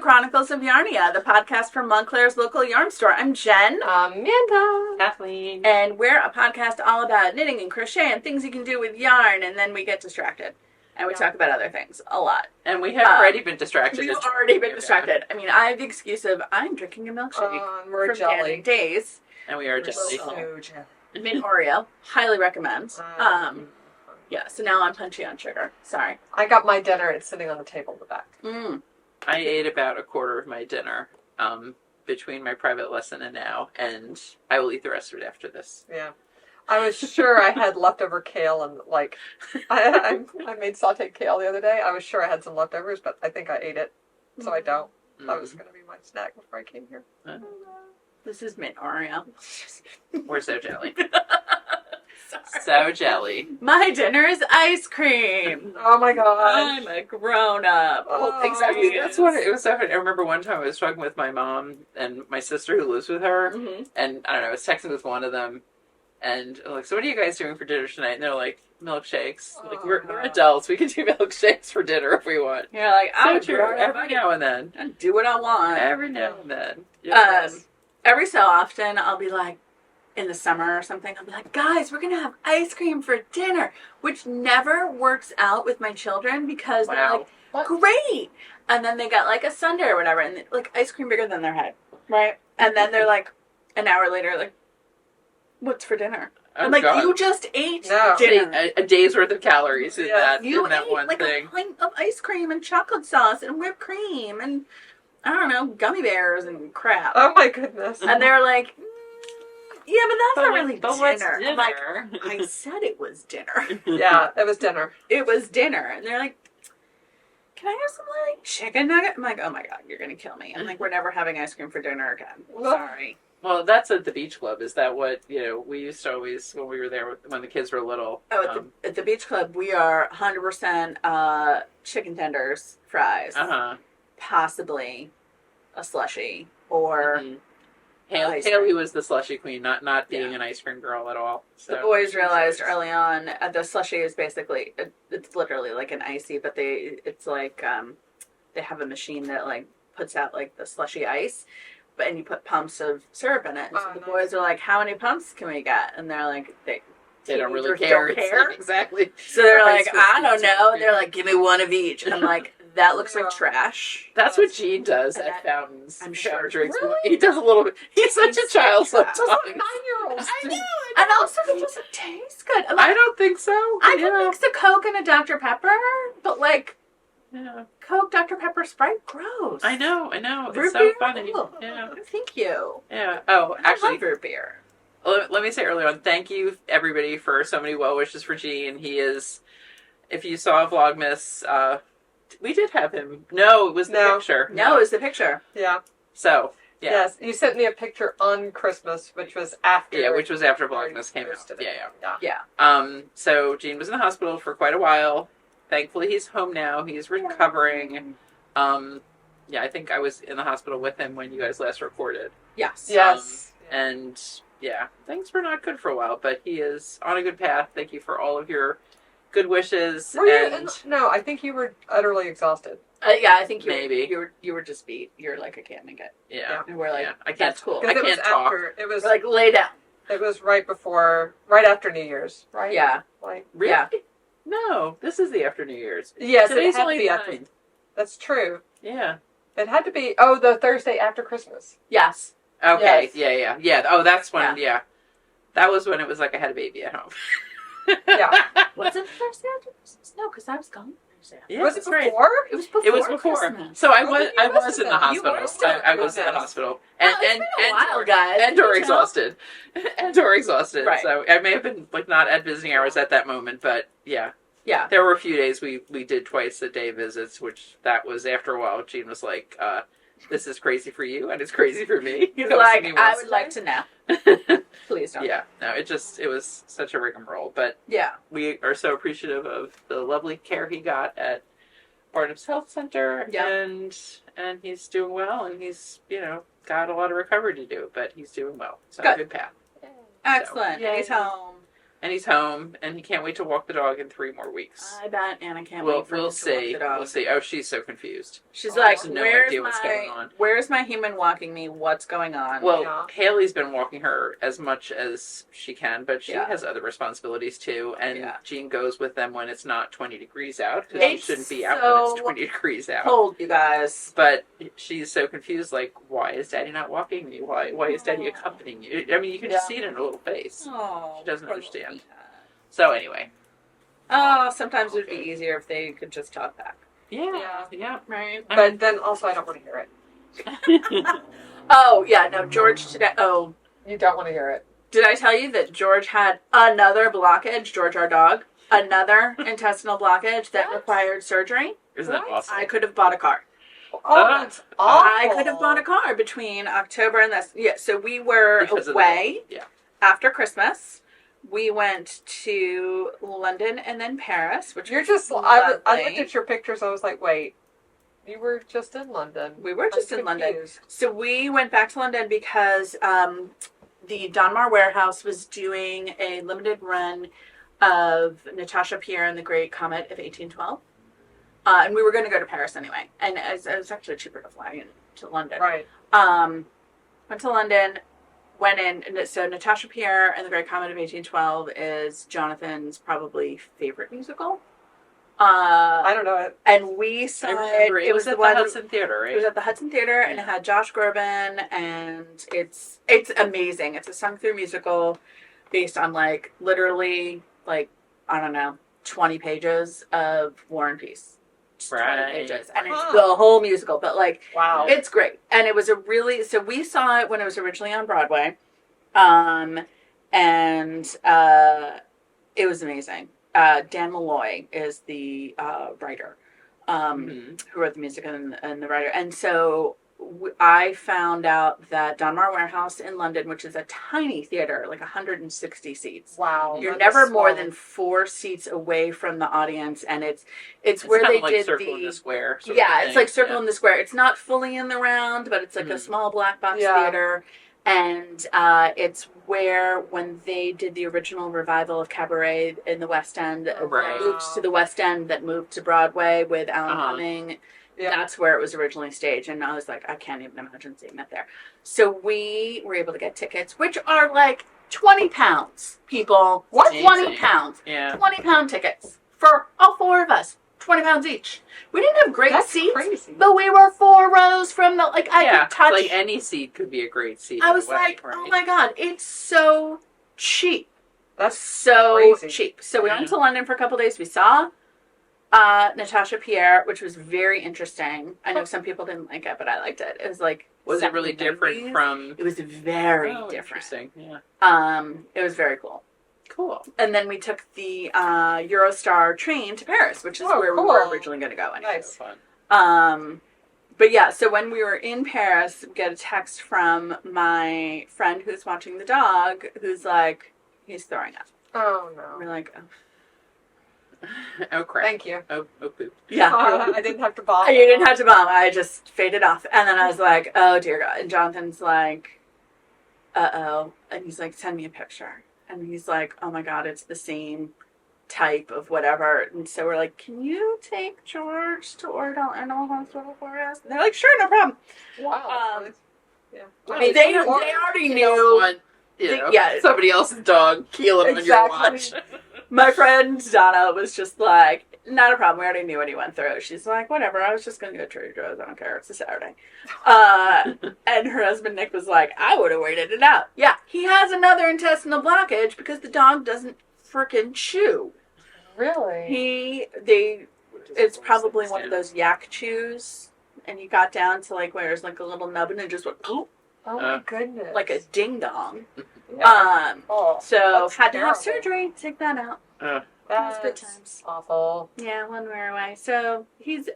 Chronicles of Yarnia, the podcast from Montclair's local yarn store. I'm Jen. Amanda. Kathleen. And we're a podcast all about knitting and crochet and things you can do with yarn, and then we get distracted. And we talk about other things a lot. And we have already been distracted. We've already been distracted. I mean, I have the excuse of, I'm drinking a milkshake we're from jelly. Canning Days. And we are jelly. So jelly. Mint Oreo. Highly recommend. Yeah, so now I'm punchy on sugar. Sorry. I got my dinner. It's sitting on the table in the back. I ate about a quarter of my dinner between my private lesson and now, and I will eat the rest of it after this. Yeah. I was sure I had leftover kale and, like, I made sauteed kale the other day. I was sure I had some leftovers, but I think I ate it, so I don't. That was going to be my snack before I came here. This is Mint Oreo. We're so jelly. So jelly. My dinner is ice cream. Oh my god. I'm a grown-up. Exactly. That's what it was. So funny. I remember one time I was talking with my mom and my sister who lives with her, and I don't know, I was texting with one of them, and I'm like, so what are you guys doing for dinner tonight? And they're like, milkshakes. Like, we're adults. We can do milkshakes for dinner if we want. You're like, so true. Every now and then. I do what I want. Every now and then. Yes. Every so often, I'll be like, in the summer or something, I'll be like, guys, we're going to have ice cream for dinner, which never works out with my children because they're like, great. And then they got like a sundae or whatever, and like ice cream bigger than their head, right? And then they're like, an hour later, like, what's for dinner? Oh, I'm like, God. you just ate dinner. A day's worth of calories in that, you in that ate one like thing. a pint of ice cream and chocolate sauce and whipped cream and, I don't know, gummy bears and crap. Oh my goodness. And they're like, yeah, but that's not really but what's dinner. dinner? I'm like, I said it was dinner. Yeah, it was dinner. It was dinner. And they're like, can I have some like chicken nugget? I'm like, oh my God, you're going to kill me. I'm like, we're never having ice cream for dinner again. Sorry. Well, that's at the beach club. Is that what, we used to always, when we were there, when the kids were little. Oh, at the beach club, we are 100% chicken tenders, fries, possibly a slushie, or... Haley was the slushy queen, not being an ice cream girl at all. So. The boys realized early on the slushie is basically it's literally like an icy, but it's like they have a machine that like puts out like the slushy ice, and you put pumps of syrup in it. And so the boys are like, "How many pumps can we get?" And they're like, "They don't really care." Exactly. So they're like, "I don't know." They're like, "Give me one of each." And I'm like, that looks like trash. That's what Gene does at fountains. I'm sure. Drinks. Really? He does a little bit. He's such a child sometimes. 9-year-olds. I know. And also, it doesn't taste good. Like, I don't think so. I can mix a Coke and a Dr. Pepper, but like, Coke, Dr. Pepper, Sprite, gross. I know. It's Root so beer? funny. Oh, Yeah. Thank you. Yeah. Oh, actually, I love root beer. Let me say earlier on, thank you everybody for so many well wishes for Gene. He is, if you saw Vlogmas, we did have him. No, it was the picture. No, it was the picture. Yeah. So, yeah. Yes, you sent me a picture on Christmas, which was after. Yeah, which was after Vlogmas came out. Yeah. So Gene was in the hospital for quite a while. Thankfully, he's home now. He's recovering. I think I was in the hospital with him when you guys last recorded. Yes. Yes. And, things were not good for a while, but he is on a good path. Thank you for all of your good wishes. No, I think you were utterly exhausted. I think you were just beat. You're like, I can't make it. Yeah. And we're like, I can't. That's cool. I can't talk. It was we're like, lay down. It was right after New Year's, right? Yeah. Like, really? Yeah. No, this is the after New Year's. Yes, today's it had only to be 9th. That's true. Yeah. It had to be. Oh, the Thursday after Christmas. Yes. Okay. Yes. Yeah. Oh, that's when. Yeah. That was when it was like I had a baby at home. Yeah. Was it Thursday after Christmas? No, because I was gone Thursday. Yeah, was it before? Right. It was before. Christmas. So I was in the hospital. I was in the hospital. Or exhausted. Right. So I may have been like not at visiting hours at that moment, but yeah. Yeah. There were a few days we did twice a day visits, which that was after a while. Gene was like, this is crazy for you and it's crazy for me. He's like, I would like to know. Please don't. Yeah. No, it was such a rigmarole. But yeah, we are so appreciative of the lovely care he got at Barnum's Health Center. Yeah. And he's doing well, and he's, got a lot of recovery to do, but he's doing well. So good. good path. Excellent. So, he's home. And he's home, and he can't wait to walk the dog in 3 more weeks. I bet Anna can't wait for We'll him to walk see. the dog. We'll see. Oh, she's so confused. She's She like, has no idea what's going on. where's my human walking me? What's going on? Well, Haley's been walking her as much as she can, but she Yeah. has other responsibilities too. And Yeah. Jean goes with them when it's not 20 degrees out, because she It's shouldn't be out so when it's 20 degrees out. Cold, you guys. But she's so confused, like, why is Daddy not walking me? Why is Daddy accompanying you? I mean, you can just see it in her little face. Oh, She doesn't poor understand. little cat. So anyway. Oh, sometimes it would be easier if they could just talk back. Yeah. Right? But then also, I don't want to hear it. Oh, yeah, no, George today. Oh, You don't want to hear it. did I tell you that George had another blockage, George, our dog, another intestinal blockage that required surgery? Isn't that awesome? I could have bought a car. Oh, that's awful. I could have bought a car between October and this. Yeah, so we were Because of away yeah. after Christmas. We went to London and then Paris, which You're was just. lovely. I looked at your pictures. I was like, wait, you were just in London. We were just I'm in London. confused. So we went back to London because the Donmar Warehouse was doing a limited run of Natasha Pierre and the Great Comet of 1812. And we were going to go to Paris anyway. And it was actually cheaper to fly to London. Right. Went to London, went in. So Natasha Pierre and the Great Comet of 1812 is Jonathan's probably favorite musical. I don't know it. And we saw I remember it was the at the one. Hudson Theater, right? It was at the Hudson Theater, and it had Josh Groban, and it's amazing. It's a sung through musical based on like literally like I don't know 20 pages of War and Peace. Just 20 Right. pages, and it's the whole musical. But like, Wow. it's great, and it was a really so we saw it when it was originally on Broadway, and it was amazing. Dan Malloy is the writer who wrote the music and the writer. And so I found out that Donmar Warehouse in London, which is a tiny theater, like 160 seats. Wow. You're that's never more small. than 4 seats away from the audience, and it's where kind they of like did Circle in the Square. sort of yeah, it's thing. like Circle in the Square. It's not fully in the round, but it's like a small black box theater. And it's where, when they did the original revival of Cabaret in the West End, Right. that moved to the West End, that moved to Broadway with Alan Cumming. Yeah. That's where it was originally staged. And I was like, I can't even imagine seeing that there. So we were able to get tickets, which are like £20, people. What? £20. Yeah. £20 tickets for all 4 of us. £20 each. We didn't have great That's seats, crazy. but we were 4 rows from the I could touch. Like any seat could be a great seat. I was in a way, like, right? oh my god, it's so cheap. That's So crazy. cheap. So we went to London for a couple days. We saw Natasha Pierre, which was very interesting. I know some people didn't like it, but I liked it. It was like Was it really 70s. different from? It was very Oh, different. Interesting. Yeah. It was very cool. Cool. And then we took the Eurostar train to Paris, which is where we cool. were originally going to go. Anyway. Nice. Fun. But yeah, so when we were in Paris, we get a text from my friend who's watching the dog, who's like, he's throwing up. Oh no. We're like, oh. Oh crap. Thank you. Oh poop. Yeah. I didn't have to bomb. You didn't have to bomb. I just faded off. And then I was like, oh dear God. And Jonathan's like, uh-oh. And he's like, send me a picture. And he's like, oh my God, it's the same type of whatever. And so we're like, can you take George to Oriental Animal Hospital for us? And they're like, sure, no problem. Wow. Yeah. I mean, they already You knew. don't want, Yeah. somebody else's dog keeling on your watch. My friend Donna was just like, not a problem. We already knew what he went through. She's like, whatever. I was just going to go to Trader Joe's. I don't care. It's a Saturday. And her husband Nick was like, I would have waited it out. Yeah, he has another intestinal blockage because the dog doesn't frickin' chew. Really? It's probably one of those yak chews. And he got down to like where there's like a little nubbin and just went, oh, Oh my goodness. like a ding dong. Yeah. So that's had to have terrible. surgery. Take that out. That's good times. awful. Yeah, when we were away. So he's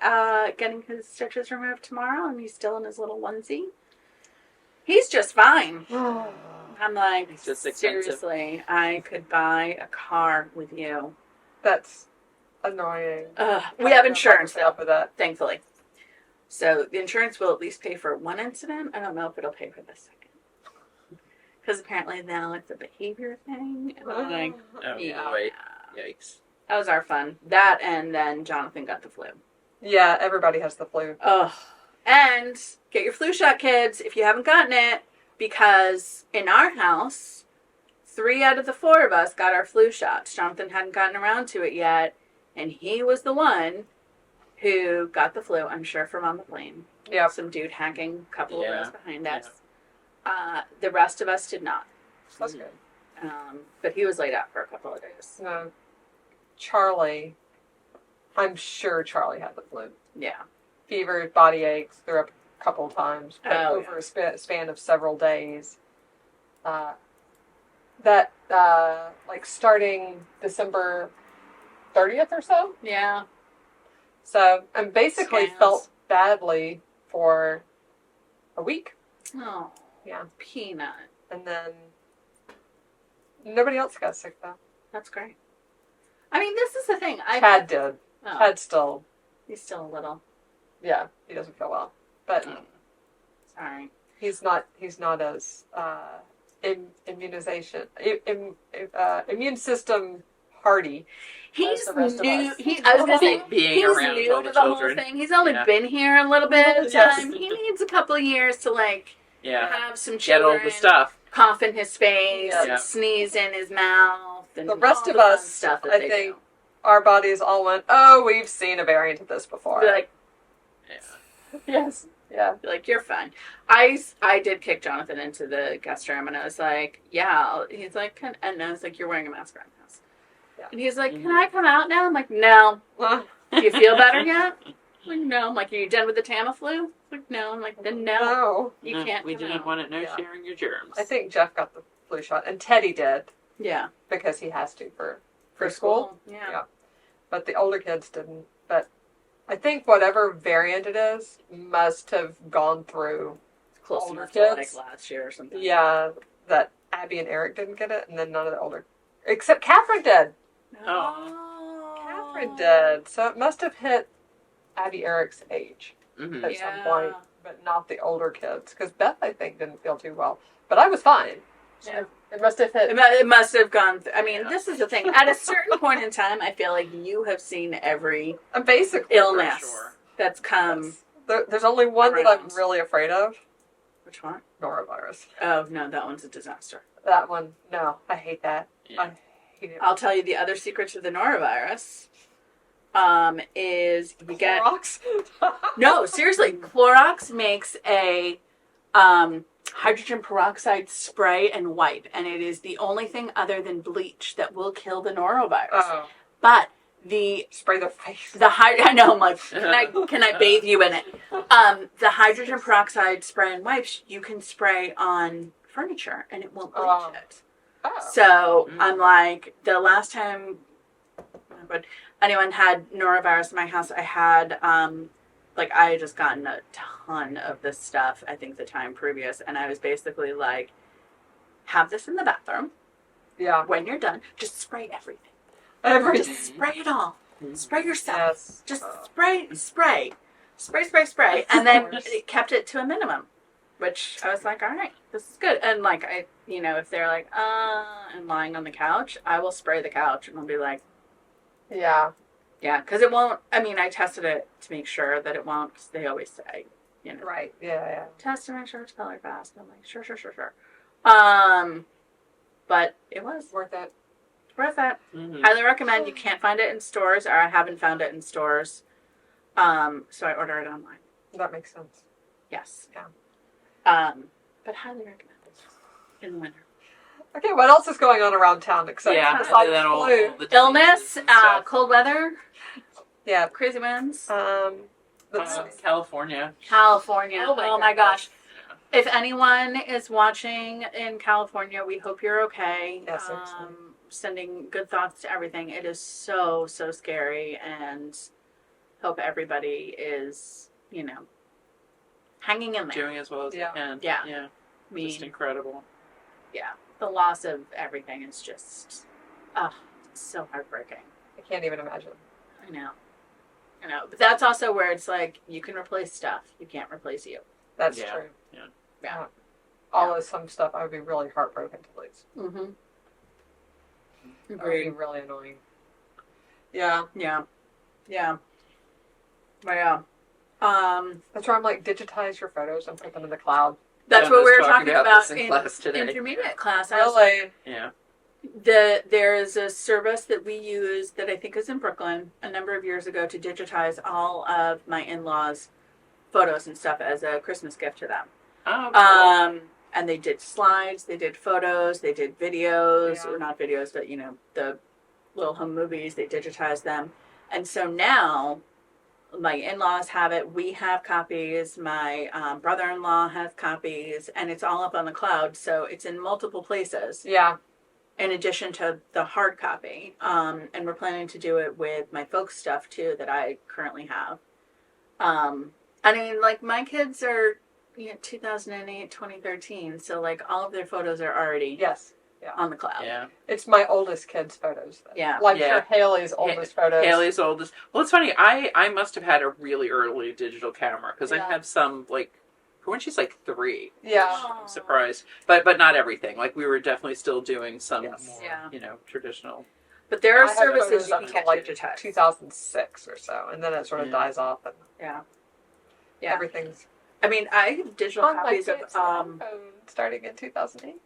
getting his stitches removed tomorrow, and he's still in his little onesie. He's just fine. I'm like, It's just expensive. seriously, I could buy a car with you. That's annoying. We have insurance, though, for that. thankfully. So the insurance will at least pay for one incident. I don't know if it'll pay for the second. Because apparently now it's a behavior thing. And I'm like, Oh, yeah. boy. Yikes. That was our fun. That, and then Jonathan got the flu. Yeah, everybody has the flu. Oh. And get your flu shot, kids, if you haven't gotten it. Because in our house, 3 out of the 4 of us got our flu shots. Jonathan hadn't gotten around to it yet. And he was the one who got the flu, I'm sure, from on the plane. Yeah. Some dude hacking a couple of rows behind us. The rest of us did not. That's good. But he was laid out for a couple of days. Charlie, I'm sure Charlie had the flu. Yeah. Fever, body aches, threw up a couple of times, but over a span of several days. Like starting December 30th or so. Yeah. So, and basically Scams. felt badly for a week. Oh. Yeah. Peanut. And then nobody else got sick though. That's great. I mean, this is the thing. Chad did. Oh, Chad still, he's still a little. yeah, he doesn't feel well. But Sorry. he's not as immune system hardy. He's the rest of new. us. I was gonna say Being he's around new all to the the whole children. thing. He's only Yeah. been here a little bit of Yes. time. He needs a couple of years to have some Get children. all the stuff. Cough in his face, Yeah. and sneeze in his mouth, and The rest all of the fun us, stuff that I they think, do. our bodies all went, oh, we've seen a variant of this before. Be like, Yeah. yes. Yeah. be like, you're fine. I did kick Jonathan into the guest room, and I was like, yeah. He's like, and I was like, you're wearing a mask around the house. Yeah. And he's like, can I come out now? I'm like, no. Do you feel better yet? I'm like, no. I'm like, are you done with the Tamiflu? I'm like, no. I'm like, then no. No. You can't We come didn't out. want it. No Yeah. sharing your germs. I think Jeff got the flu shot, and Teddy did Yeah. because he has to for For school. Yeah. Yeah. But the older kids didn't. But I think whatever variant it is must have gone through. Close Older enough to kids. like last year or something. Yeah, that Abby and Eric didn't get it, and then none of the older, except Catherine did. Oh. Catherine did. So it must have hit Abby Eric's age Mm-hmm. at some point, but not the older kids. Because Beth, I think, didn't feel too well, but I was fine. Yeah. It must have hit. It must have gone. I mean, Yeah. this is the thing. At a certain point in time, I feel like you have seen every Basically, illness sure. that's come. yes. There's only one that I'm around. really afraid of. Which one? Norovirus. Oh no, that one's a disaster. That one, no, I hate that. Yeah. I hate it. I'll tell you the other secret to the norovirus. Is you get Clorox? no seriously. Clorox makes a hydrogen peroxide spray and wipe, and it is the only thing other than bleach that will kill the norovirus. Oh, But the spray their face. I know, I'm like, can I bathe you in it? The hydrogen peroxide spray and wipes you can spray on furniture and it won't bleach Oh. it. Oh. So I'm like, the last time anyone had norovirus in my house, I had I had just gotten a ton of this stuff, I think the time previous, and I was basically like, have this in the bathroom. Yeah. When you're done, just spray everything. Everything. Just spray it all. Spray yourself. Yes. Just spray. And then it kept it to a minimum, which I was like, all right, this is good. And like, if they're like, and lying on the couch, I will spray the couch and I'll be like, Yeah. yeah, because it won't, I tested it to make sure that it won't, because they always say, Right. Yeah. test to make sure it's color fast. And I'm like, sure. But it was Worth it. worth it. Mm-hmm. Highly recommend. You can't find it in stores, or I haven't found it in stores. So I order it online. That makes sense. Yes. Yeah. But highly recommend in the winter. Okay, what else is going on around town except besides and then all flu? the Illness, diseases and stuff. cold weather, Yeah. crazy winds. California. California. Oh Oh my my gosh. If anyone is watching in California, we hope you're okay. Yes, absolutely. Sending good thoughts to everything. It is so scary, and hope everybody is, hanging in there. Doing as well as Yeah. they can. Yeah. Yeah. I mean, Just incredible. yeah, the loss of everything is just, it's so heartbreaking. I can't even imagine. I know. But that's also where it's like, you can replace stuff. You can't replace you. That's Yeah. true. Yeah. Yeah. all of some stuff I would be really heartbroken to lose. Mm-hmm. That would be really annoying. Yeah. Yeah. Yeah. But yeah. That's where I'm like, digitize your photos and put them in the cloud. That's John what we was were talking about this in class today. intermediate class. Really? Yeah. There is a service that we use that I think is in Brooklyn a number of years ago to digitize all of my in-laws' photos and stuff as a Christmas gift to them. Oh, cool. And they did slides, they did photos, they did videos, Yeah. or not videos, but the little home movies. They digitized them, and so now my in-laws have it. We have copies. My brother-in-law has copies, and it's all up on the cloud, so it's in multiple places. Yeah. In addition to the hard copy, and we're planning to do it with my folks' stuff too that I currently have. I mean, like my kids are, 2008, 2013, so like all of their photos are already Yes. Yeah. on the cloud. Yeah. It's my oldest kid's photos. Then. Yeah. Like Yeah. your Haley's oldest photos. Haley's oldest. Well, it's funny. I must have had a really early digital camera because I Yeah. have some like for when she's like 3. Yeah. I'm surprised, but not everything. Like we were definitely still doing some Yes. more, Yeah. traditional. But there are I have services photos you up can to get like digitized. 2006 or so, and then it sort of Yeah. dies off, and Yeah. Yeah. everything's I mean, I have digital on my copies of kid's phone starting in 2008.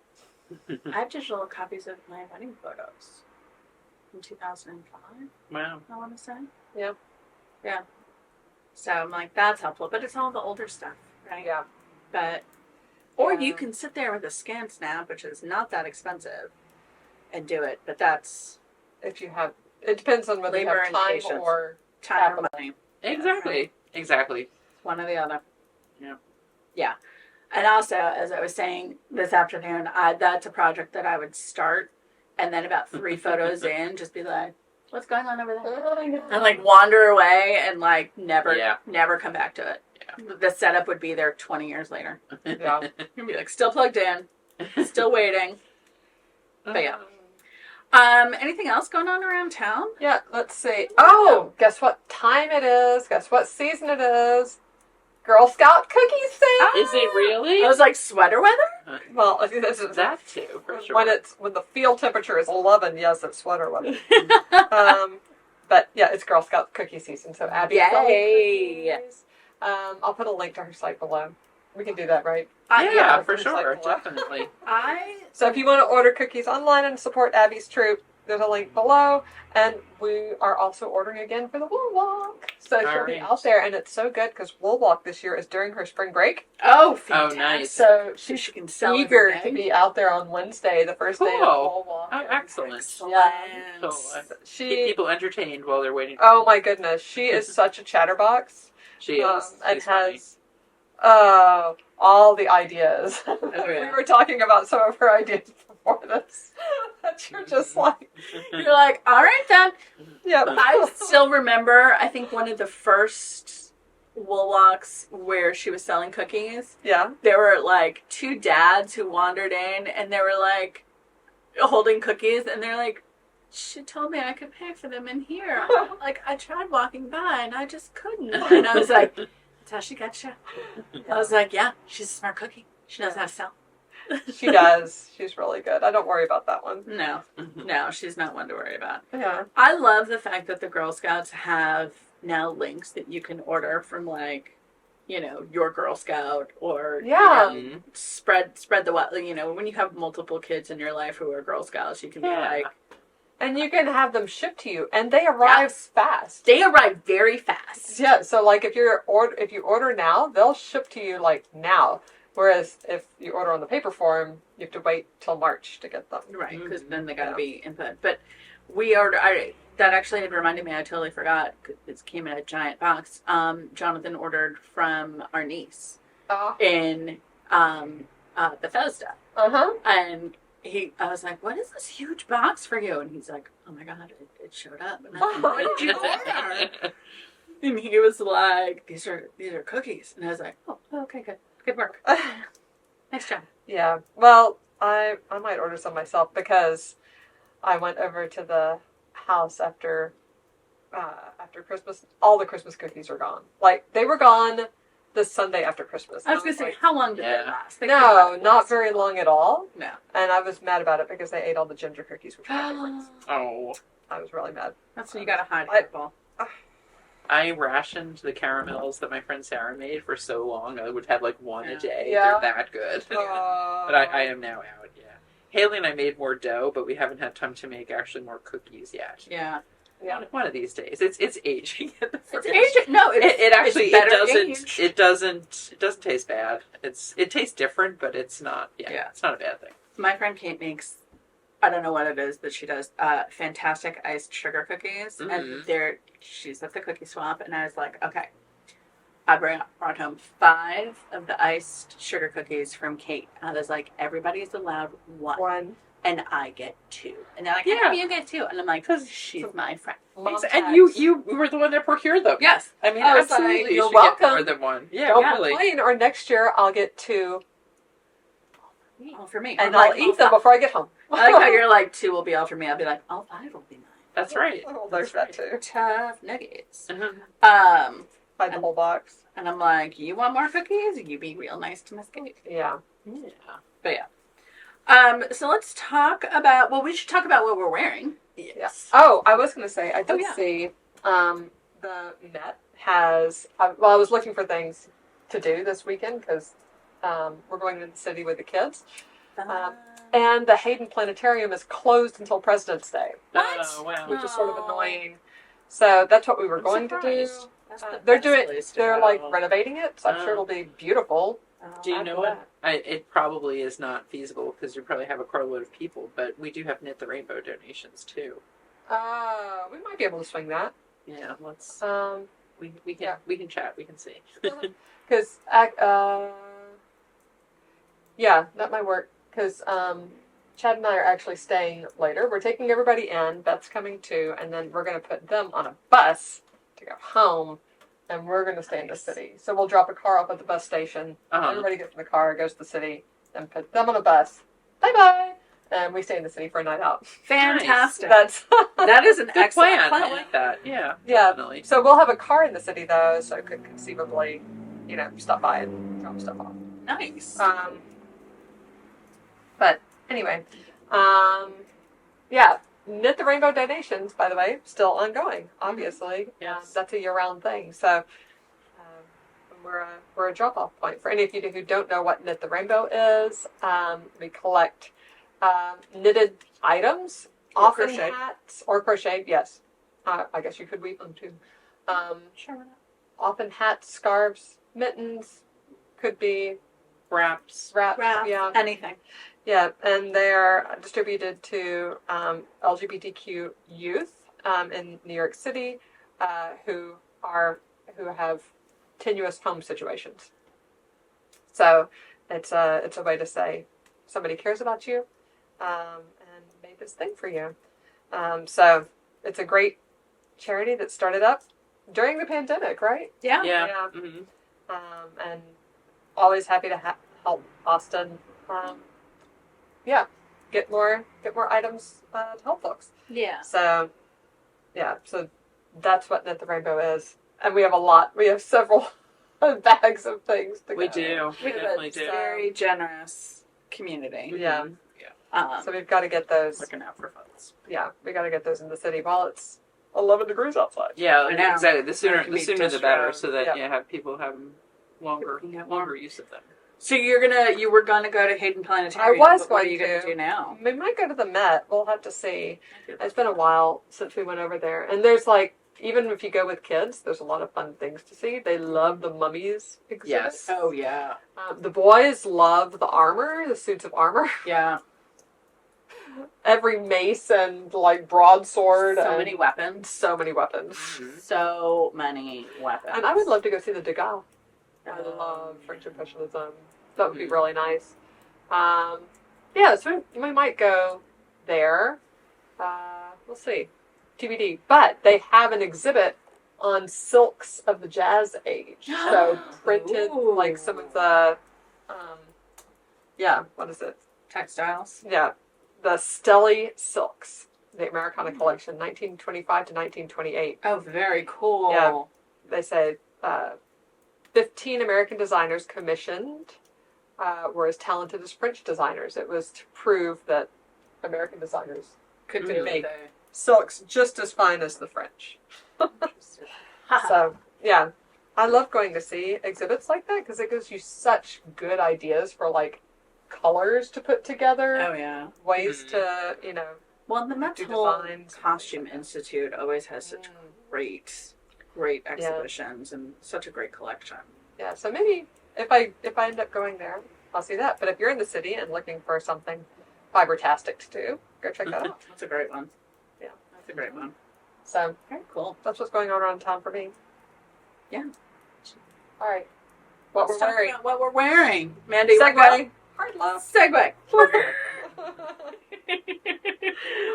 I have digital copies of my wedding photos from 2005. Wow. I want to say. Yeah. Yeah. So I'm like, that's helpful, but it's all the older stuff, right? Yeah. But or Yeah. you can sit there with a scan snap, which is not that expensive, and do it. But that's If you have, it depends on whether you Labor have and time patience. or time or capital. money. Exactly. Exactly. One or the other. Yeah. Yeah. And also, as I was saying this afternoon, that's a project that I would start, and then about 3 photos in, just be like, "What's going on over there?" And like wander away and like never come back to it. Yeah. The setup would be there 20 years later. Yeah. You'd be like, still plugged in, still waiting. But yeah. Anything else going on around town? Yeah, let's see. Oh, guess what time it is? Guess what season it is? Girl Scout cookie sale. Is it really? I was like, sweater weather? Well, this is That too, for sure. when the field temperature is 11. Yes, it's sweater weather. But yeah, it's Girl Scout cookie season. So Abby, Yay. cookies. I'll put a link to her site below. We can do that, right? yeah, for it's sure, like below. definitely. So if you want to order cookies online and support Abby's troop, there's a link below. And we are also ordering again for the Wool Walk. So she'll be right. out there. And it's so good because Wool Walk this year is during her spring break. Oh, Oh, fantastic. nice. So She she's can sell eager every to day. be out there on Wednesday, the first day of the Cool. Wool Walk. Oh, excellent. Excellent. So, keep She, people entertained while they're waiting. oh my goodness, she is such a chatterbox. She is. And She's funny. has all the ideas. yeah. We were talking about some of her ideas before this. That you're just like, You're like, all right then. yeah. I still remember, I think one of the first Wool Walks where she was selling cookies, Yeah. there were like 2 dads who wandered in and they were like holding cookies and they're like, she told me I could pay for them in here. Like, I tried walking by and I just couldn't. And I was like, that's how she got you. I was like, yeah, she's a smart cookie. She knows how to sell. She does. She's really good. I don't worry about that one. No, she's not one to worry about. Yeah. I love the fact that the Girl Scouts have now links that you can order from, like, your Girl Scout or Yeah. Mhm. spread the what when you have multiple kids in your life who are Girl Scouts, you can be Yeah. like, And you can have them shipped to you, and they arrive fast. they arrive very fast. Yeah, so like if you order now, they'll ship to you like now. Whereas if you order on the paper form, you have to wait till March to get them. Right, because then they got to Yeah. be input. But we ordered. That actually had reminded me. I totally forgot. It came in a giant box. Jonathan ordered from our niece in Bethesda, and I was like, "What is this huge box for you?" And he's like, "Oh my god, it showed up." And I was like, "What did you order?" And he was like, "These are cookies." And I was like, "Oh, okay, good work, nice job." Yeah. Well, I might order some myself because I went over to the house after Christmas. All the Christmas cookies are gone. Like they were gone the Sunday after Christmas. I was going to say, how long did they last? They no, couldn't not last. very long at all. No. And I was mad about it because they ate all the ginger cookies, which were my favorites. Oh. I was really mad. That's when you got to hide people. I rationed the caramels that my friend Sarah made for so long. I would have like one a day. Yeah. They're that good. But I am now out, yeah. Haley and I made more dough, but we haven't had time to make actually more cookies yet. Yeah. Yeah. One of these days. It's aging. It's aging. No, It actually it's it doesn't taste bad. It tastes different, but it's not it's not a bad thing. My friend Kate makes, I don't know what it is, but she does fantastic iced sugar cookies, and she's at the cookie swap, and I was like, okay, I brought home 5 of the iced sugar cookies from Kate. And I was like, everybody's allowed one. And I get 2. And they're like, how come you get 2? And I'm like, because she's my friend. And you were the one that procured them. Yes. I mean, I was absolutely. like, You you're should get welcome. more than one. Yeah, Don't really. complain, or next year I'll get 2. All for me. And I'm I'll like, eat them before I get home. I like how you're like, 2 will be all for me. I'll be like, all 5 will be mine. That's right. Oh, there's that too. Tough nuggets. Uh-huh. Buy the whole box. And I'm like, you want more cookies? You be real nice to Miss Kate. Yeah. Yeah. But yeah. So let's talk about, we should talk about what we're wearing. Yes. Oh, I was going to say, I did yeah. see the Met has, I was looking for things to do this weekend because we're going to the city with the kids. And the Hayden Planetarium is closed until President's Day. What? Oh, wow. Which is sort of annoying. So that's what we were going to do. surprised. That's the They're best doing, place to they're go. like renovating it, so I'm sure it'll be beautiful. Do you after know what? that. It probably is not feasible because you probably have a carload of people, but we do have Knit the Rainbow donations too. We might be able to swing that. Yeah, let's. We can chat. We can see. Because yeah, that might work. Because Chad and I are actually staying later. We're taking everybody in. Beth's coming too, and then we're going to put them on a bus to go home, and we're going to stay in the city. So we'll drop a car off at the bus station. Everybody gets in the car, goes to the city, then put them on a bus. Bye bye. And we stay in the city for a night out. Fantastic. That is an Good excellent plan. I like that. Yeah. Yeah. Definitely. So we'll have a car in the city though, so could conceivably, stop by and drop stuff off. Nice. But anyway, yeah, Knit the Rainbow donations, by the way, still ongoing. Obviously, Yes. that's a year-round thing. So we're a drop-off point for any of you who don't know what Knit the Rainbow is. We collect knitted items, Or often crochet. hats or crochet. Yes, I guess you could weave them too. Sure. Often hats, scarves, mittens, could be Wraps. wraps. Wrap, Yeah. anything. Yeah, and they are distributed to LGBTQ youth in New York City who have tenuous home situations. So it's a way to say somebody cares about you and made this thing for you. So it's a great charity that started up during the pandemic, right? Yeah. Yeah. Yeah. Mm-hmm. And always happy to help Austin. Get more items to help folks. Yeah. So, yeah. So that's what Knit the Rainbow is, and we have several bags of things to We go. do. We We have definitely a do. very generous community. Yeah. Um, So we've got to get those. Looking out for folks. Yeah, we got to get those in the city while it's 11 degrees outside. Yeah, I know. exactly. The sooner It can be the better, distro. so that Yeah. you have people have longer You can get more. longer use of them. so you were gonna go to Hayden Planetarium. I was but what are going you gonna to. do now? We might go to the Met. We'll have to see. It's been a while since we went over there, and there's even if you go with kids, there's a lot of fun things to see. They love the mummies exhibit. Yes. Oh yeah. The boys love the armor, the suits of armor. Yeah. Every mace and broadsword. So and many weapons. So many weapons. Mhm. So many weapons. And I would love to go see the Degas. I love French Impressionism. That would be really nice. Yeah, so we might go there. We'll see. TBD. But they have an exhibit on silks of the Jazz Age. So printed, Ooh. some of the, what is it? Textiles. Yeah, the Stehli silks, the Americana collection, 1925 to 1928. Oh, very cool. Yeah. They say 15 American designers commissioned were as talented as French designers. It was to prove that American designers Could do do make it. silks just as fine as the French. So, yeah. I love going to see exhibits like that because it gives you such good ideas for, like, colors to put together, Oh yeah. ways to, you know, Well, the do Metropolitan designs. Costume Institute always has such great exhibitions and such a great collection. Yeah, so maybe if I end up going there, I'll see that. But if you're in the city and looking for something fibertastic to do, go check that out. That's a great one. Yeah. That's a great one. So Very cool. that's what's going on around town for me. Yeah. All right. What Let's we're talk wearing. about what we're wearing. Mandy, you wanna Segue. Hard love. go? Segue.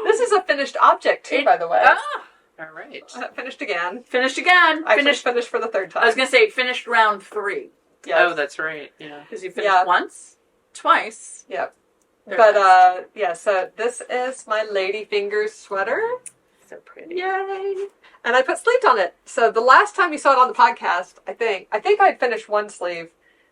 This is a finished object too, by the way. Ah, All right. Finished again. finished again. I Finished. finished for the third time. I was gonna say finished round 3 Yes. Oh, that's right. Yeah. because you finished Yeah. once, twice. Yep. third But time. yeah, so this is my Lady Fingers sweater. So pretty. Yay! And I put sleeves on it. So the last time you saw it on the podcast, I think I'd finished one sleeve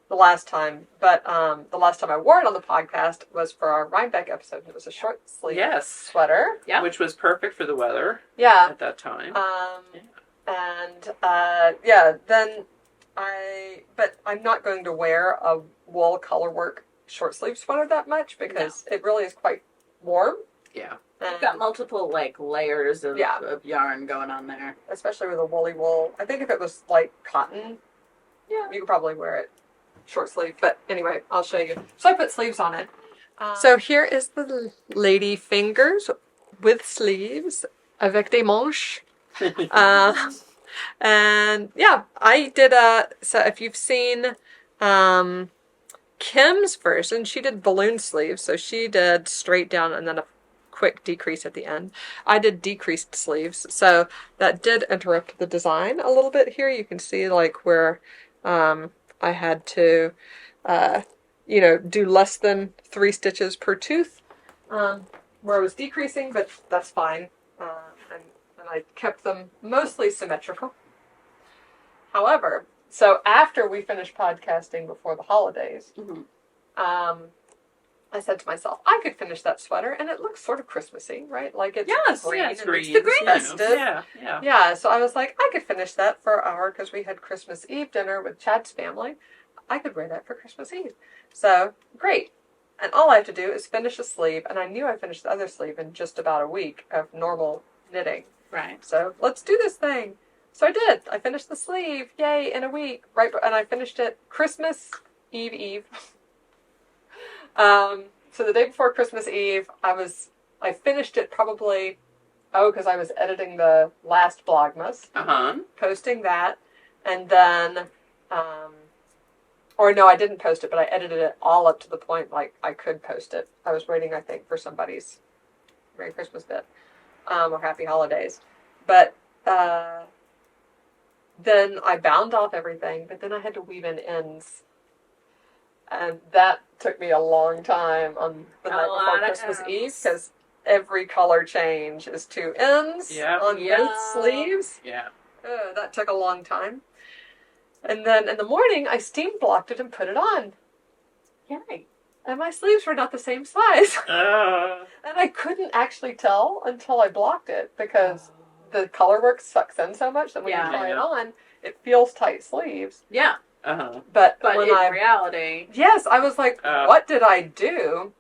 the last time, but the last time I wore it on the podcast was for our Rhinebeck episode. It was a short sleeve Yes. sweater. Yeah. Which was perfect for the weather Yeah. at that time. And then but I'm not going to wear a wool colorwork short sleeve sweater that much because it really is quite warm. Yeah. And You've got multiple like layers of, Yeah. of yarn going on there. especially with a woolly wool. I think if it was like cotton, Yeah. you could probably wear it short sleeve. But anyway, I'll show you. So I put sleeves on it. So here is the Lady Fingers with sleeves avec des manches. And yeah, I did so if you've seen Kim's version, she did balloon sleeves. So she did straight down and then a quick decrease at the end. I did decreased sleeves. So that did interrupt the design a little bit here. You can see like where I had to do less than 3 stitches per tooth where I was decreasing, but that's fine. And I kept them mostly symmetrical. However, so after we finished podcasting before the holidays, I said to myself, I could finish that sweater, and it looks sort of Christmassy, right? Like it's green, it's and green. it's the green you know. festive. Yeah. Yeah. Yeah, so I was like, I could finish that for an hour because we had Christmas Eve dinner with Chad's family. I could wear that for Christmas Eve. So, great. And all I have to do is finish a sleeve, and I knew I finished the other sleeve in just about a week of normal knitting. Right. So, let's do this thing. So I did. I finished the sleeve, yay, in a week. Right, and I finished it Christmas Eve. So the day before Christmas Eve, I finished it probably, because I was editing the last Vlogmas, posting that, and then, or no, I didn't post it, but I edited it all up to the point, like, I could post it. I was waiting, I think, for somebody's Merry Christmas bit, or Happy Holidays. But, then I bound off everything, but then I had to weave in ends. And that took me a long time on the night before Christmas Eve because every color change is 2 ends on both sleeves. Yeah. That took a long time. And then in the morning, I steam blocked it and put it on. Yay. And my sleeves were not the same size. Uh, And I couldn't actually tell until I blocked it because the color work sucks in so much that when you try it on, it feels tight sleeves. Yeah. But in reality, yes, I was like, what did I do?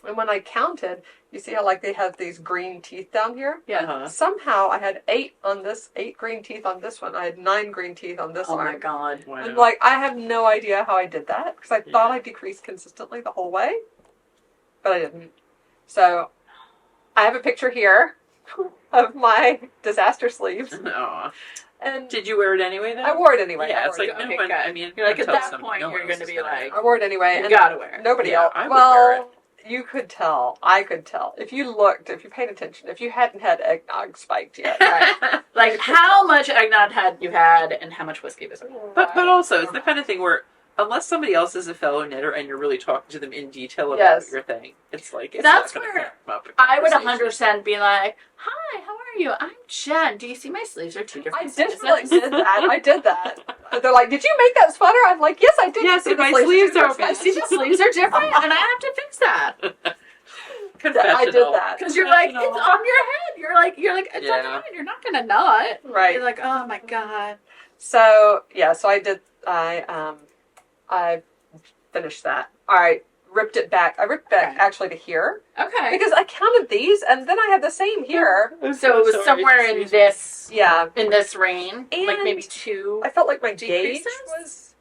And when I counted, you see how like they have these green teeth down here? yeah. Somehow I had 8 green teeth on this one. I had 9 green teeth on this Oh arm. my god. wow. And like, I have no idea how I did that because I thought I decreased consistently the whole way, but I didn't. So I have a picture here of my disaster sleeves. Aw. And Did you wear it anyway then? I wore it anyway. Yeah, I it's wore like it no anyway. one. good. I mean, You're like, no at one that tells point, no you're one going to else be is gonna- like, I wore it anyway. you and gotta wear it. nobody Yeah, else. I would wear it. You could tell. I could tell. If you looked, if you paid attention, if you hadn't had eggnog spiked yet. Right. Like, how much eggnog had you had and how much whiskey was it? But also, it's the kind of thing where unless somebody else is a fellow knitter and you're really talking to them in detail about Yes. your thing, it's like it's That's not where come up in I would conversation. 100% be like, hi, how are you? I'm Jen. Do you see my sleeves are 2 different I sizes? definitely did that. I did that. And they're like, did you make that sweater? I'm like, yes, I did. Yes, See, and the my sleeves are different. open. See, the sleeves are different, and I have to fix that. Confessional. I did that. Because you're like, it's on your head. You're like, it's on your head. You're not gonna not. Right. You're like, oh my god. So yeah, so I did. I finished that. All right, ripped it back. I ripped back actually to here Okay. because I counted these, and then I had the same here. So it was somewhere in this, Yeah, in this range, like And maybe 2. I felt like my decreases? gauge was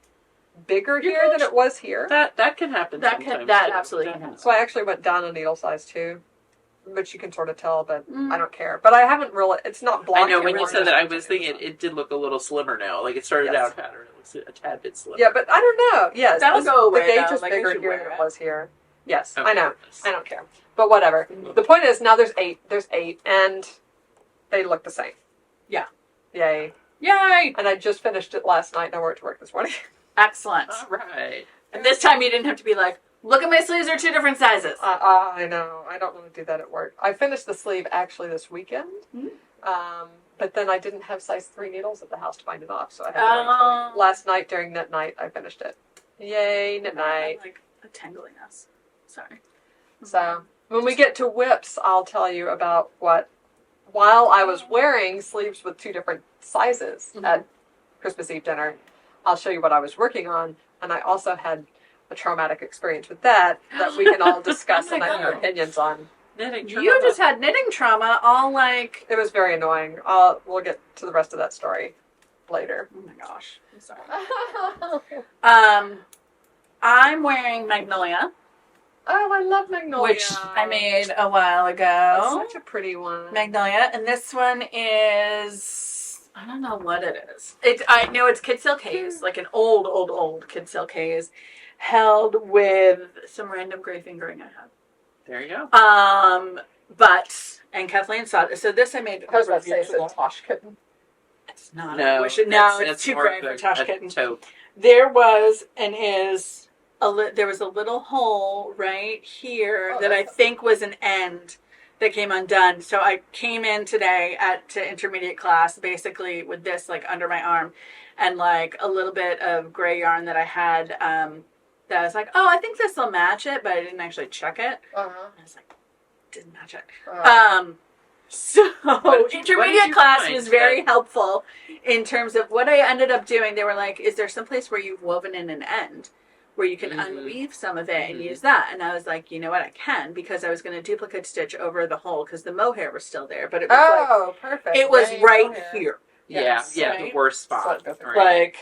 bigger Your here than gauge? it was here. That can happen. That sometimes, too. absolutely can happen. So I actually went down a needle size too, which you can sort of tell, but Mm. I don't care. But I haven't really. It's not blocking. I know when you really said that, I much. was thinking it did look a little slimmer now. Like it started Yes. out fatter. It looks a tad bit slimmer. Yeah, but I don't know. Yes, That'll go away, The gauge though. is Like, you bigger should here wear than it. it was here. Yes, Okay. I know. I don't care. But whatever. The point is, now there's 8. There's 8, and they look the same. Yeah. Yay. Yay! And I just finished it last night, and I wore it to work this morning. Excellent. All right. And this time you didn't have to be like, look at my sleeves are 2 different sizes. I know. I don't want to do that at work. I finished the sleeve actually this weekend. Mhm. But then I didn't have size 3 needles at the house to bind it off, so I had to Oh. wait till last night during knit night. I finished it. Yay, knit night. I'm like a tingliness. Sorry. So when we get to WIPs, I'll tell you about what. While I was wearing sleeves with 2 different sizes at Christmas Eve dinner, I'll show you what I was working on, and I also had a traumatic experience with that we can all discuss Oh my and I have God. opinions on. Knitting You just had knitting trauma all like... It was very annoying. We'll get to the rest of that story later. Oh my gosh. I'm sorry. I'm wearing Magnolia, Oh, I love Magnolia. which I made a while That's ago. such a pretty one. Magnolia, and this one is, I don't know what it is. I know it's kid silk haze, like an old kid silk haze, held with some random gray fingering I had. There you go. And Kathleen saw it. So this I made. I was about to say it's a Tosh kitten. It's not. No, It's too more gray of for a Tosh kitten. taupe. There was and is there was a little hole right here that I think was an end that came undone. So I came in today to intermediate class basically with this like under my arm and like a little bit of gray yarn that I had that I was like, oh, I think this will match it, but I didn't actually check it. I was like, didn't match it. So what intermediate did you class find? was very helpful in terms of what I ended up doing. They were like, is there someplace where you've woven in an end where you can unweave some of it and use that? And I was like, you know what, I can, because I was going to duplicate stitch over the hole because the mohair was still there, but it was perfect. it was Yay, right mohair. here. Yeah, Right? the worst spot. So Right. Like,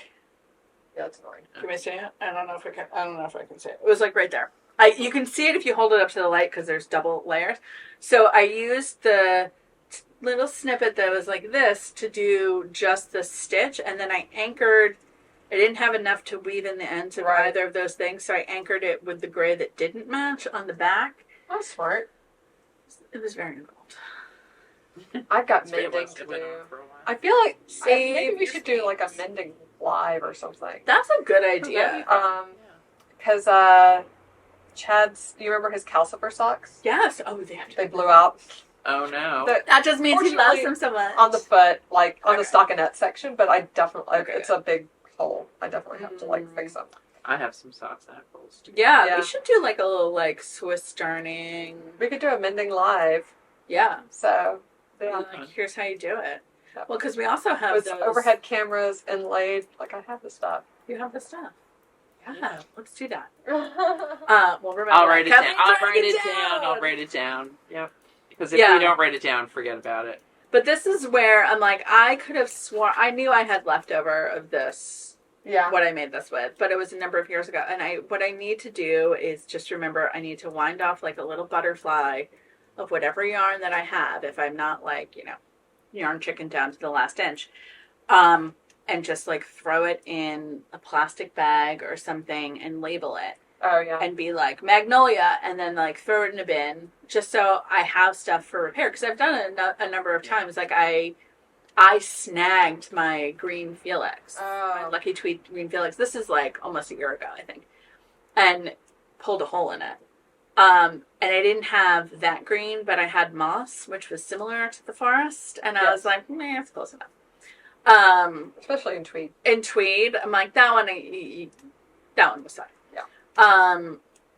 Yeah, it's annoying. can we see it? I don't know if I can see it. It was like right there. You can see it if you hold it up to the light because there's double layers. So I used the little snippet that was like this to do just the stitch, and then I anchored. I didn't have enough to weave in the ends of either of those things, so I anchored it with the gray that didn't match on the back. That's smart. It was very involved. I've got It mending must to have went do. on for a while. I feel like Save maybe we your should do like a space. mending live or something. That's a good idea. Because Chad's, do you remember his calcifer socks? Yes. Oh, they have to. They blew out. Oh no. That just means he loves Fortunately, them so much. On the foot, like on the Okay. stockinette section, but I definitely, Okay. it's a big hole. I definitely have to like fix them. I have some socks that have holes too. Yeah, we should do like a little like Swiss darning. We could do a mending live. Yeah. So, yeah. Like, here's how you do it. Yeah. Well, because we also have With those. overhead cameras inlaid. Like, I have the stuff. You have the stuff. Yeah, Yeah. let's do that. Oh, Well, remember. I'll write it down. Kathleen's I'll writing write it down. I'll write it down. Yep. Because if Yeah. we don't write it down, forget about it. But this is where I'm like, I could have sworn I knew I had leftover of this, yeah. what I made this with, but it was a number of years ago. And what I need to do is just remember I need to wind off like a little butterfly of whatever yarn that I have, if I'm not like, yarn chicken down to the last inch. And just like throw it in a plastic bag or something and label it. Oh, yeah. And be like Magnolia, and then like throw it in a bin, just so I have stuff for repair. Because I've done it a number of times. Like I snagged my green Felix, my Lucky Tweed green Felix. This is like almost a year ago, I think, and pulled a hole in it. And I didn't have that green, but I had moss, which was similar to the forest, and I was like, it's close enough. Especially in tweed. In tweed, I'm like, that one was fine. Yeah.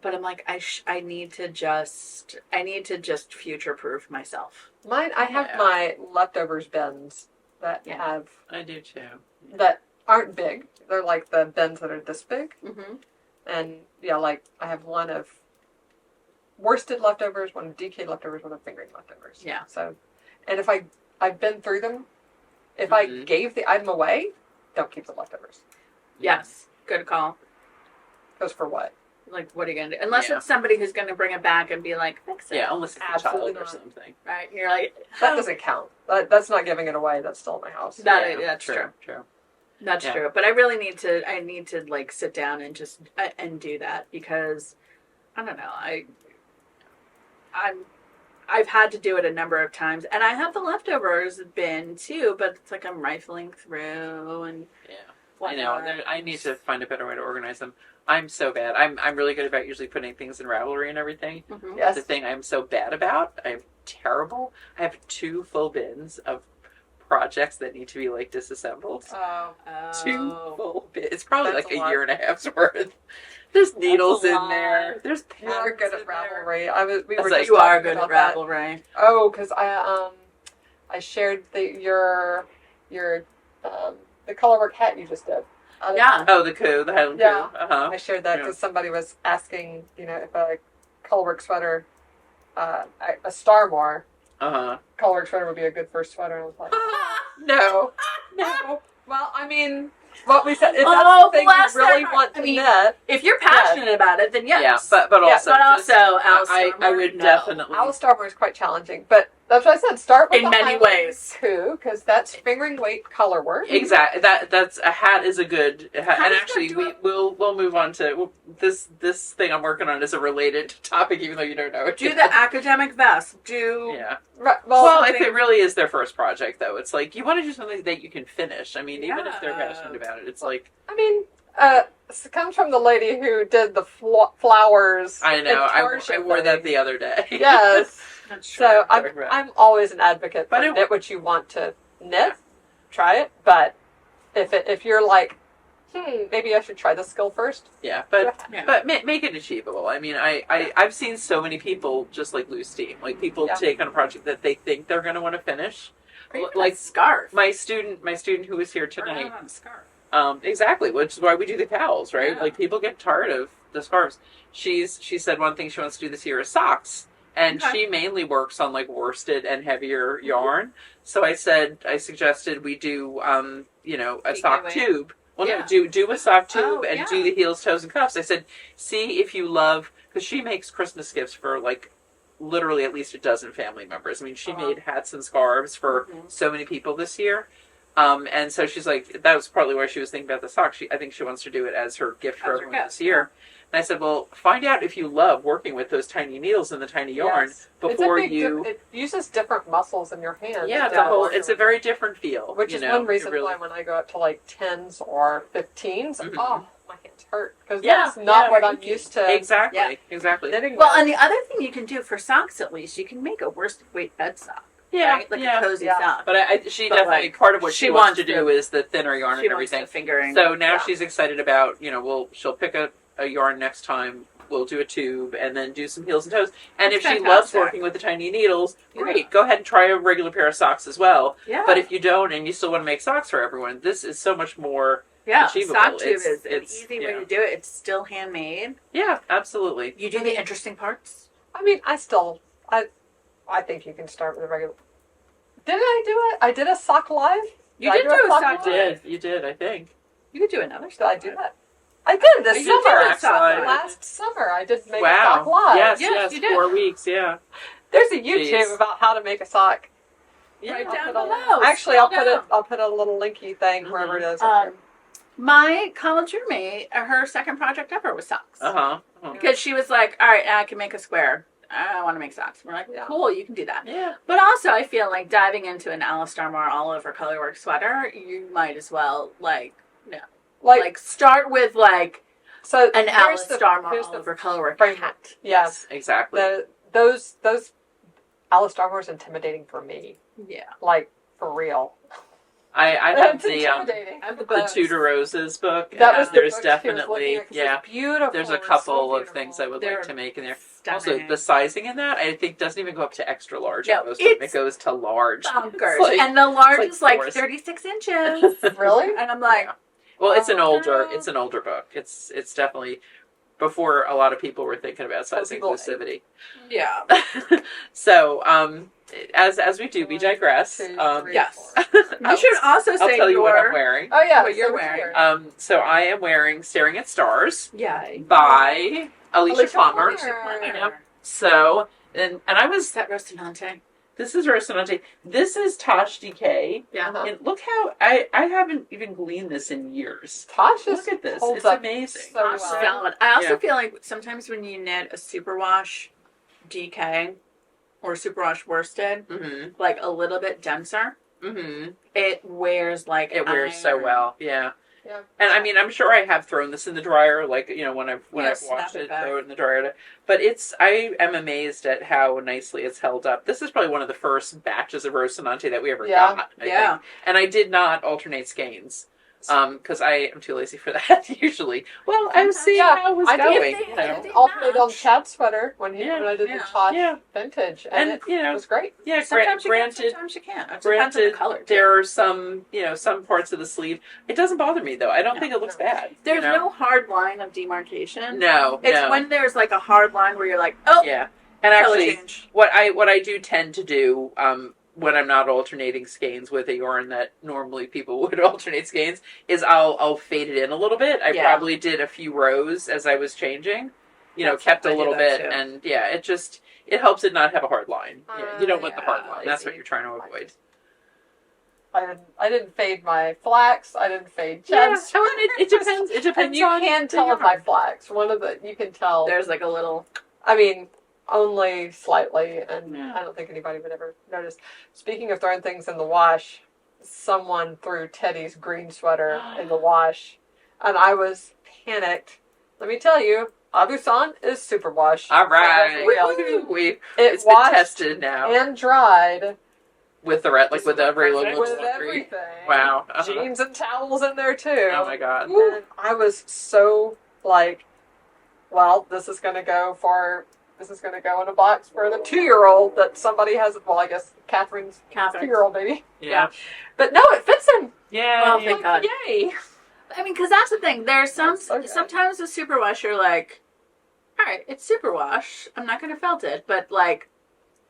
But I'm like, I need to just future proof myself. Mine, I have my leftovers bins that have. I do too. That aren't big. They're like the bins that are this big. Mm-hmm. And yeah, like I have one of worsted leftovers, one of DK leftovers, one of fingering leftovers. Yeah. So, and if I've been through them, if I gave the item away, don't keep the leftovers. Yes. Good call. Because for what? Like, what are you going to do? Unless it's somebody who's going to bring it back and be like, fix it. Yeah, unless it's a child or something. Right? And you're like, that doesn't count. That's not giving it away. That's still in my house. That's true. True. That's true. But I really need to like sit down and just and do that because I don't know. I've had to do it a number of times, and I have the leftovers bin too. But it's like I'm rifling through and I know. I need to find a better way to organize them. I'm so bad. I'm really good about usually putting things in Ravelry and everything. Mm-hmm. Yes. The thing I'm so bad about, I'm terrible. I have 2 full bins of projects that need to be like disassembled. Oh. 2 full bins. It's probably That's like a a lot. year and a half's worth. There's needles in there. There's You are good at Ravelry. You are good at Ravelry. Oh, because I shared the colorwork hat you just did. Yeah. Oh, the coup, the Highland coup. I shared that because somebody was asking, if a colorwork sweater, a Starmore colorwork sweater would be a good first sweater. And I was like, no. Well, I mean, what we said, if that's the thing you really want to knit. If you're passionate about it, then yes. Yeah, but also, Alice I would definitely. Alice Starmore is quite challenging, but that's what I said. Start with in many ways, because that's fingering weight color work. Exactly. That's a hat is a good, and actually we'll move on to this thing I'm working on is a related topic, even though you don't know it. Do the academic vest. Right, well, if it really is their first project, though, it's like you want to do something that you can finish. I mean, even if they're passionate about it, it's like. I mean, it comes from the lady who did the flowers. I know. I wore that the other day. Yes. So I'm always an advocate for but knit what you want to knit. Try it, but if you're like, maybe I should try this skill first. Yeah, but make it achievable. I mean, I've seen so many people just like lose steam. Like people take on a project that they think they're going to want to finish. Like scarf. My student who was here tonight. Scarf. Exactly, which is why we do the cowls, right? Yeah. Like people get tired of the scarves. She said one thing she wants to do this year is socks. And she mainly works on like worsted and heavier yarn. So I suggested we do, a sock tube. Well, no, do a sock tube and do the heels, toes, and cuffs. I said, see if you love, because she makes Christmas gifts for like literally at least a dozen family members. I mean, she made hats and scarves for so many people this year. And so she's like, that was partly why she was thinking about the socks. I think she wants to do it as her gift for everyone this year. And I said, well, find out if you love working with those tiny needles and the tiny yarn before it uses different muscles in your hands. Yeah, it's a very different feel. Which is one reason why when I go up to like 10s or 15s, my hands hurt. Because that's not what I'm used to. Exactly. Well, and the other thing you can do for socks, at least, you can make a worsted weight bed sock. Yeah, right? Like a cozy sock. But she definitely, part of what she wants to do is the thinner yarn and everything. Fingering. So now she's excited about, she'll pick a yarn next time. We'll do a tube and then do some heels and toes. And if she loves working with the tiny needles, great. Go ahead and try a regular pair of socks as well. Yeah. But if you don't and you still want to make socks for everyone, this is so much more achievable. Sock tube is an easy way to do it. It's still handmade. Yeah, absolutely. You do the interesting parts. I mean, I think you can start with a regular. Didn't I do it? I did a sock live. You did do a sock live. You did, I think. You could do another sock live. Did I do that? I did this summer. Last summer, I did make a sock live. Yes, you did. 4 weeks, yeah. There's a YouTube about how to make a sock. Yeah, right down below. Actually, I'll put a little linky thing wherever it is. My college roommate, her second project ever was socks. Because she was like, all right, I can make a square. I want to make socks. We're like, cool, you can do that. Yeah. But also, I feel like diving into an Alice Starmore all over colorwork sweater, you might as well, start with, an Alice Starmore all over colorwork hat. Yes, exactly. Those Alice Starmore's intimidating for me. Yeah. Like, for real. I have It's the intimidating. I have the the books. Tudor Roses book. That and was the there's book she was definitely looking at, 'cause it's beautiful. there's a It's so couple of beautiful. things I would They're like to make in there. Stunning. Also, the sizing in that I think doesn't even go up to extra large. No, Most of it it's goes to large. bonkers. It's like- And the large it's is like forced. 36 inches. Really? And I'm like, Yeah. Well, it's an Oh, older no. it's an older book. It's definitely before a lot of people were thinking about size people- inclusivity. yeah. So, as we do, we digress. 2, 3, yes. 4. You should also I'll say tell you what I'm your... wearing. Oh yeah, What you're so wearing. So I am wearing "Staring at Stars" Yeah. by Alicia Plummer. Plummer. Yep. So, and I was. Is that Rocinante? This is Rocinante. This is Tosh DK. Yeah. Uh-huh. And look how I haven't even gleaned this in years. Tosh is Look at this. holds It's up amazing. so Gosh, well. solid. I also Yeah. feel like sometimes when you knit a superwash DK or superwash worsted, Mm-hmm. like a little bit denser, Mm-hmm. it wears like It wears so iron. well. Yeah. Yeah. And I mean, I'm sure I have thrown this in the dryer, like, you know, when I've Yeah, washed snap it it, back. throw it in the dryer. But I am amazed at how nicely it's held up. This is probably one of the first batches of Rocinante that we ever Yeah. got. I Yeah. think. And I did not alternate skeins. Because I am too lazy for that usually. Well, I was seeing Yeah, how it was I did. going. If You they- know. if they- Alternated on match. Chad's sweater when Yeah, I did yeah. the Tosh Yeah. vintage, and And, it you know, was great. Yeah, Sometimes you can, granted, sometimes you can't. It depends on the color. too. there are some, some parts of the sleeve. It doesn't bother me though. I don't No, think it looks no. bad. There's you know? no hard line of demarcation. No, It's no. when there's like a hard line where you're like, oh, Yeah, and color actually, change. what I do tend to do when I'm not alternating skeins with a yarn that normally people would alternate skeins is I'll fade it in a little bit. I Yeah. probably did a few rows as I was changing. Kept I a do little that bit, too. and yeah, it helps it not have a hard line. You don't want the hard yeah, line. That's lazy. what you're trying to avoid. I didn't fade my flax. I didn't fade Yeah, Chad's. so it depends. It And depends you on can the tell with yarn. my flax. You can tell. There's like a little. I mean, only slightly, and Yeah. I don't think anybody would ever notice. Speaking of throwing things in the wash, someone threw Teddy's green sweater in the wash, and I was panicked. Let me tell you, Abusan is superwash. All right, Real. we It it's been washed tested now and dried with the red, like with every little with laundry. everything. Wow. Jeans and towels in there too. Oh my god. And I was so like, well, this is gonna go in a box for the 2-year-old that somebody has. Well, I guess Catherine's Catherine. 2-year-old baby. Yeah. But no, it fits him. Yeah. Well, thank God. Yay! I mean, because that's the thing. There's That's okay. sometimes with superwash, you're like, all right, it's superwash. I'm not going to felt it. But like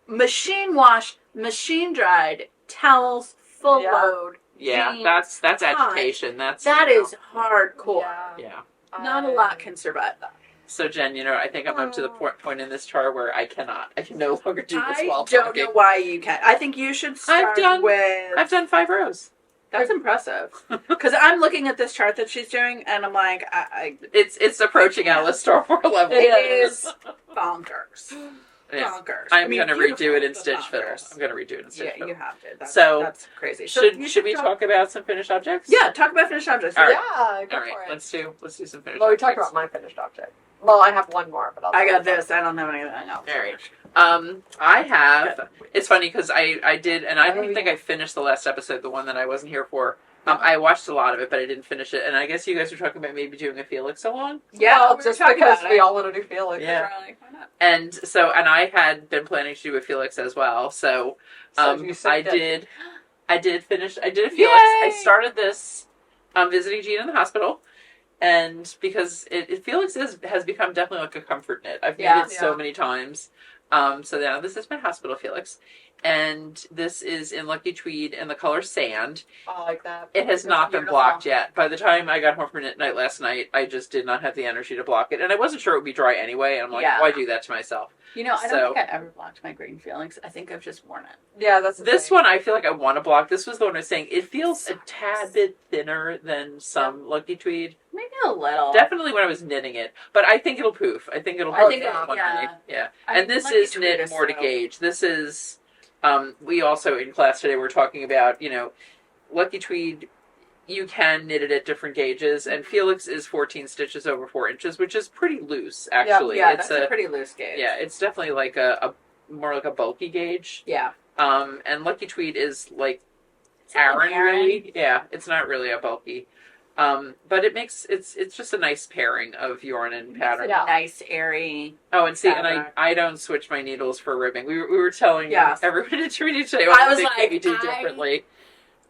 machine wash, machine dried, towels, full Yeah. load. Yeah, jeans, that's tie. agitation. That is hardcore. Yeah. Not a lot can survive that. So Jen, I think I'm up to the point in this chart where I can no longer do this while I don't talking. know why you can't. I think you should start with. I've done 5 rows. That's impressive. Because I'm looking at this chart that she's doing, and I'm like, It's approaching Alice Star Wars level. it is bonkers. Yeah. Bonkers. I'm I mean, going to redo it in beautiful, Stitch but Fiddle. bonkers. I'm going to redo it in Stitch Yeah, Fiddle. you have to. That's crazy. Should we talk about some finished objects? Yeah, talk about finished objects. All right. Yeah, go All right, for it. let's do some finished Well, we objects. talked about my finished object. Well, I have one more, but I got this. I don't have anything else. All right. I have. It's funny because I did, and I don't think I finished the last episode, the one that I wasn't here for. I watched a lot of it, but I didn't finish it. And I guess you guys were talking about maybe doing a Felix along. Yeah, Well, we just were talking because about we it. all want to do Felix. Yeah. We're like, why not? And I had been planning to do a Felix as well. So So you I said did finish. I did a Felix. Yay! I started this visiting Jean in the hospital. And because Felix has become definitely like a comfort knit. I've Yeah. made it so Yeah. many times. So now this is my hospital Felix. And this is in Lucky Tweed in the color Sand. I like that. It has It's not been beautiful. blocked yet. By the time I got home from knit night last night, I just did not have the energy to block it. And I wasn't sure it would be dry anyway. And I'm like, Yeah. why do that to myself? You know, I don't So- think I ever blocked my green Felix. I think I've just worn it. Yeah, that's the This thing. one, I feel like I want to block. This was the one I was saying. It feels a tad bit thinner than some Lucky Tweed. Maybe a little. Definitely when I was knitting it. But I think it'll poof. I think it'll I poof. think on it- one yeah. night. Yeah. I And this Lucky is Tweed knit is more to so- gauge. This is, we also in class today were talking about, Lucky Tweed, you can knit it at different gauges. And Felix is 14 stitches over 4 inches, which is pretty loose, actually. Yeah, it's that's a pretty loose gauge. yeah, it's definitely like a more like a bulky gauge. Yeah. And Lucky Tweed is like Aran really. Yeah, it's not really a bulky. But it's just a nice pairing of yarn and pattern. It's a nice airy. Oh, and see, fabric. and I don't switch my needles for ribbing. We were telling everyone to treat each other. I was like, we do differently.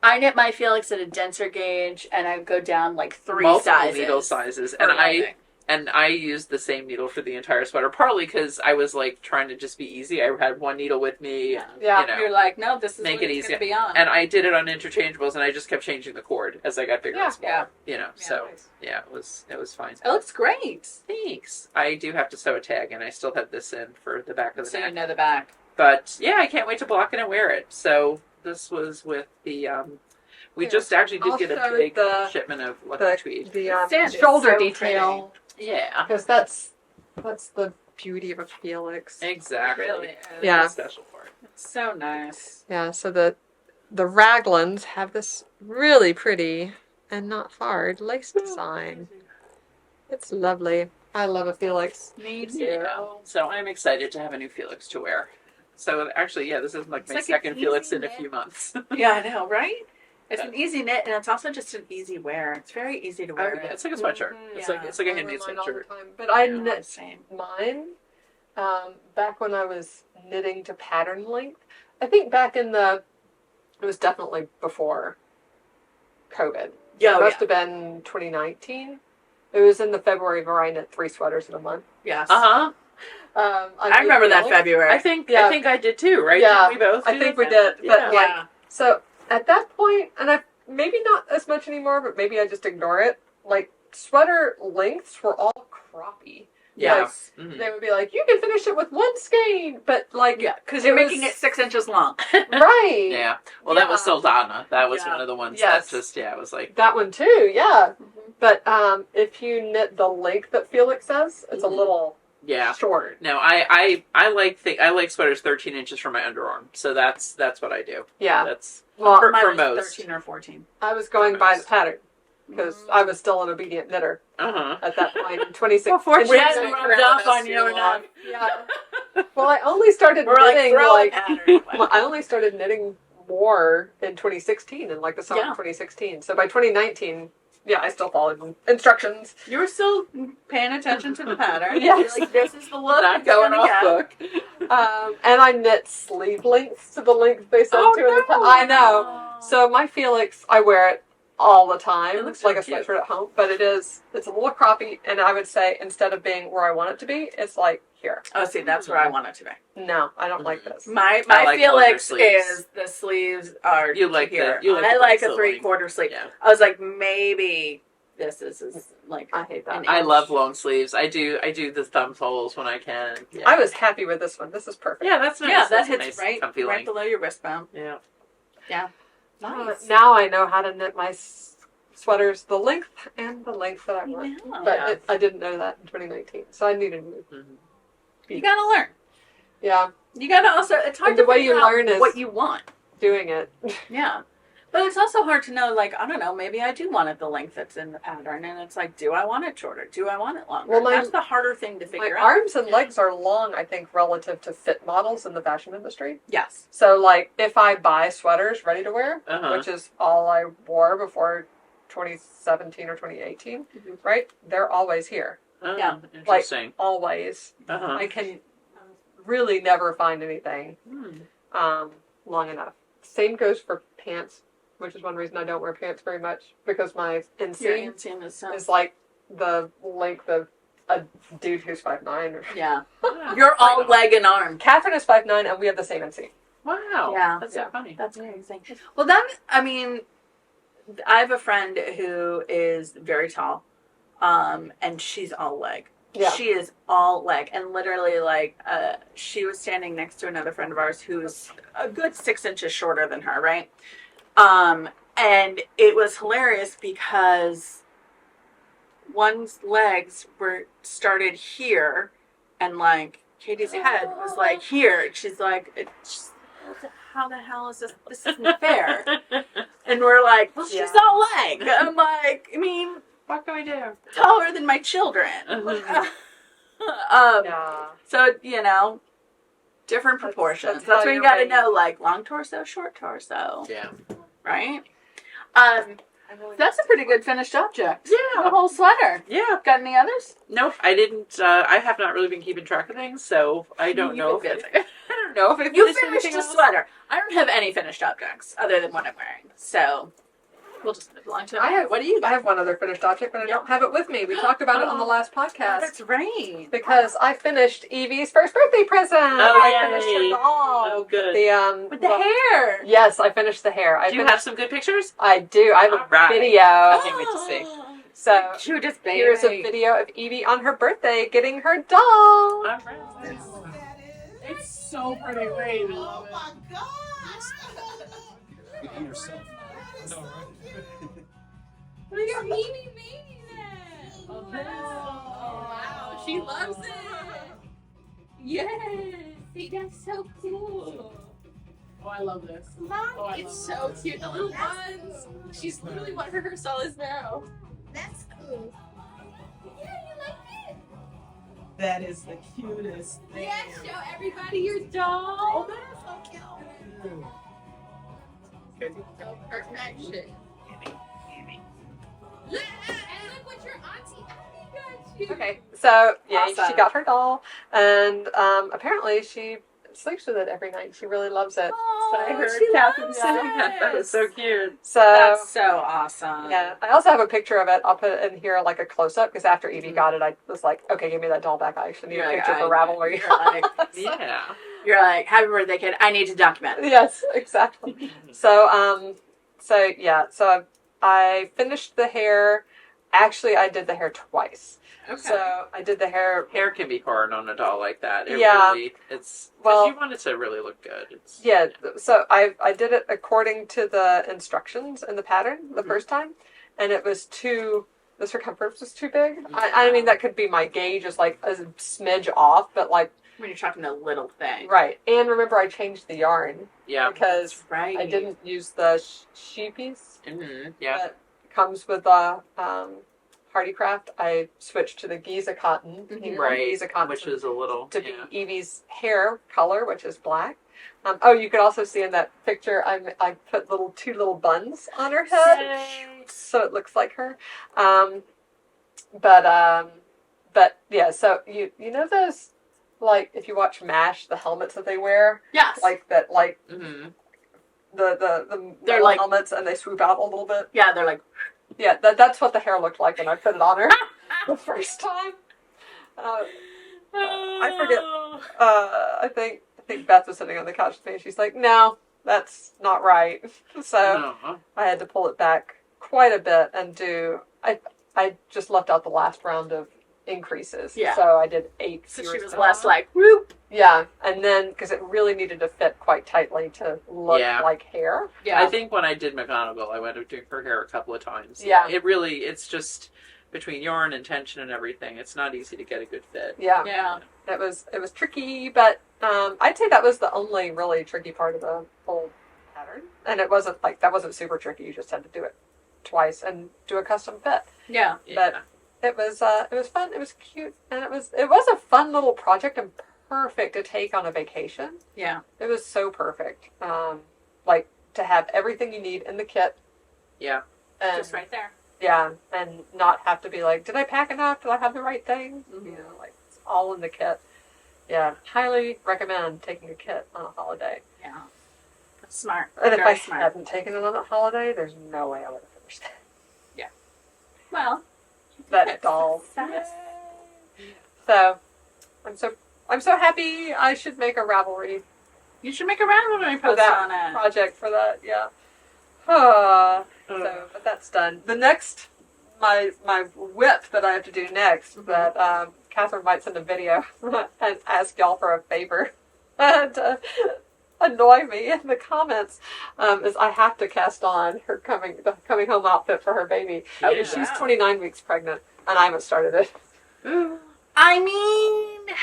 I knit my Felix at a denser gauge, and I go down like 3 Multiple needle sizes, for ribbing. and I used the same needle for the entire sweater. Partly because I was like trying to just be easy. I had one needle with me. Yeah. You know, You're like, no, this is make what it it's easy. going to be on. And I did it on interchangeables, and I just kept changing the cord as I got bigger and smaller. Yeah. You know, Yeah, so nice. yeah, it was fine. It looks great. Thanks. I do have to sew a tag, and I still have this in for the back of the So neck. you know the back. But yeah, I can't wait to block it and wear it. So this was with the. We just actually did get a Also big the- shipment of Lucky Tweed. The Sand is shoulder so detail. Yeah, Because that's the beauty of a Felix. exactly. Really is. Yeah. It's a special part. It's so nice. Yeah, so the raglans have this really pretty and not hard lace design. It's lovely. I love a Felix. Me too. Yeah. So I'm excited to have a new Felix to wear. So actually, yeah, this is like It's my like an second Felix easy in a knit. few months. Yeah, I know, right? It's an easy knit, and it's also just an easy wear. It's very easy to wear. It's like a sweatshirt. It's like a I handmade wear mine all the sweatshirt. time. But I Yeah, knit same. mine back when I was knitting to pattern length. I think it was definitely before COVID. Yeah, It must have been 2019. It was in the February where I knit 3 sweaters in a month. Yes. Uh huh. I remember that February. I think I did too, right? Yeah, Didn't we both. I do think that we did. then? But Yeah. like, Yeah. so at that point, and I maybe not as much anymore, but maybe I just ignore it. Like sweater lengths were all croppy. Yeah. Like, Mhm. they would be like, you can finish it with 1 skein, but like, Yeah, because it you're was- making it 6 inches long. right. Yeah. Well, that was Yeah. Saldana. That was Yeah. one of the ones Yes. that just it was like That one too, yeah. But if you knit the length that Felix says, it's a little short. No, I like sweaters 13 inches from my underarm. So that's what I do. Yeah. That's Well, for Mine was most. 13 or 14. I was going by the pattern because I was still an obedient knitter Uh-huh. at that point in 2016. Well, fortunately, We it hadn't hasn't rubbed rubbed off off on you enough. Yeah. Well, I only started We're like knitting throwing pattern. well, I only started knitting more in 2016, in like the summer Yeah. of 2016. So by 2019, yeah, I still followed instructions. You were still paying attention to the pattern. Yes. You're like, this is the look. Not it's going gonna off get. book. And I knit sleeve lengths to the length they said Oh, to in the no. I know. So my Felix, I wear it all the time. It looks like so a cute. sweatshirt at home, but it's a little croppy, and I would say instead of being where I want it to be, it's like here. Oh, see, that's where I want it to be. No, I don't like this. My I like longer Felix sleeves. is the sleeves are You like here. the- you like I the like a pencil 3/4 sleeve. Yeah. I was like, maybe this is like I hate that. an I inch. love long sleeves. I do the thumb holes when I can. Yeah. I was happy with this one. This is perfect. Yeah, that's nice. Yeah, that That's a hits nice, right comfy right length. below your wristbone. Yeah. Yeah, nice. Now I know how to knit my sweaters the length and the length that I want. Yeah. But I didn't know that in 2019, so I needed to. Mhm. You gotta learn. Yeah, You gotta also. It's hard And the to way figure you out learn is- what you want. doing it. Yeah. But it's also hard to know, like, I don't know, maybe I do want it the length that's in the pattern. And it's like, do I want it shorter? Do I want it longer? Well, That's the harder thing to My figure out. arms and legs are long, I think, relative to fit models in the fashion industry. Yes. So, like, if I buy sweaters ready to wear, Uh-huh. which is all I wore before 2017 or 2018, Mhm. right? They're always here. Oh, Yeah. Interesting. Always. Uh-huh. I can really never find anything Hmm. long enough. Same goes for pants, which is one reason I don't wear pants very much, because my Your inseam inseam is so. is like the length of a dude who's 5'9". Or... Yeah. Wow. You're all leg and arm. Catherine is 5'9", and we have the same inseam. Wow. Yeah. That's Yeah. so funny. That's amazing. Well, I mean, I have a friend who is very tall, and she's all leg. Yeah. She is all leg, and literally, like, she was standing next to another friend of ours who's a good 6 inches shorter than her, right? And it was hilarious because one's legs were started here, and like Katie's head was like here. And she's like, how the hell is this? This isn't fair. And we're like, well, she's Yeah. all leg. I'm like, I mean, What can we do? taller than my children. Yeah. So, different That's- proportions. that's That's how when you you're got to raised. know, like, long torso, short torso. Yeah. Right? That's a pretty good finished object. Yeah. The whole sweater. Yeah. Got any others? Nope, I didn't. I have not really been keeping track of things, so I don't know. You've been If busy. I don't know if I You finished finished anything a else. sweater. I don't have any finished objects other than what I'm wearing. So we'll just move along to it. What do you I got? have one other finished object, but I don't have it with me. We talked about it on the last podcast. That's right. Because I finished Evie's first birthday present. I finished her doll. Oh, good. With the hair. Yes, I finished the hair. Do you have some good pictures? I do. I have a Alright. video. I can't wait to see. So Cutest baby. here's a video of Evie on her birthday getting her doll. All right. It's so pretty. Wait. Oh my gosh! You eat yourself. No, right? Your Evie made that! Oh, wow, she loves it! Yes! See, that's so cool! Oh, I love this. Mom, it's so cute, the little ones! She's literally what her hairstyle is now. That's cool. Yeah, you like it? That is the cutest thing. Yeah, show everybody your doll! that is so cute. Oh, perfection. Look, and look what your auntie Abby got you! Okay, so yeah, Awesome. she got her doll, and apparently she sleeps with it every night. She really loves it. Oh, I heard she Catherine loves saying that. That was so cute. So That's so awesome. yeah, I also have a picture of it. I'll put it in here like a close up because after Evie got it, I was like, okay, give me that doll back. I actually need You're a like, picture for Ravelry. Yeah. You're like, happy birthday, kid. I need to document. Yes, exactly. So I finished the hair. Actually, I did the hair twice. Okay. So I did the hair. Hair can be hard on a doll like that. Yeah. It's Well- you want it to really look good. It's Yeah, so I did it according to the instructions in the pattern the first time, and it was the circumference was too big. I mean, that could be my gauge is like a smidge off, but like, when you're talking a little thing. right. And remember, I changed the yarn yeah. because Right. I didn't use the sheepies Mm-hmm. Yeah. that comes with the Hardy Craft. I switched to the Giza cotton, Right. Giza cotton, Which is a little to be Evie's hair color, which is black. You could also see in that picture, I put two little buns on her head, so it looks like her. But yeah, so you know those, like, if you watch MASH, the helmets that they wear, Yes. Mm-hmm. the They're metal like- helmets, and they swoop out a little bit. Yeah, they're like, Yeah, that's what the hair looked like when I put it on her the first time. I forget. I think Beth was sitting on the couch with me, and she's like, "No, that's not right." So I had to pull it back quite a bit and do. I just left out the last round of increases. Yeah. So I did 8. so she series was of- less like, whoop. Yeah, and then because it really needed to fit quite tightly to look Yeah. like hair. Yeah. I think when I did McGonagall, I went up doing her hair a couple of times. Yeah. It's just between yarn and tension and everything. It's not easy to get a good fit. Yeah. Yeah. It was tricky, but I'd say that was the only really tricky part of the whole pattern. And it wasn't that wasn't super tricky. You just had to do it twice and do a custom fit. Yeah. But it was fun. It was cute, and it was a fun little project and perfect to take on a vacation. Yeah. It was so perfect. Like to have everything you need in the kit. Yeah. And, Just right there. Yeah, and not have to be like, did I pack enough? Did I have the right things? Mm-hmm. You know, like it's all in the kit. Yeah, highly recommend taking a kit on a holiday. Yeah. That's smart. And if Very I smart. hadn't taken it on a holiday, there's no way I would have finished that. Well, That doll. success. So, I'm so happy. I should make a Ravelry You should make a Ravelry for post that on it. project for that. Yeah. But that's done. The next, my WIP that I have to do next, that Catherine might send a video and ask y'all for a favor and annoy me in the comments, is I have to cast on her coming home outfit for her baby. Oh, She's yeah. 29 weeks pregnant, and I haven't started it. I mean,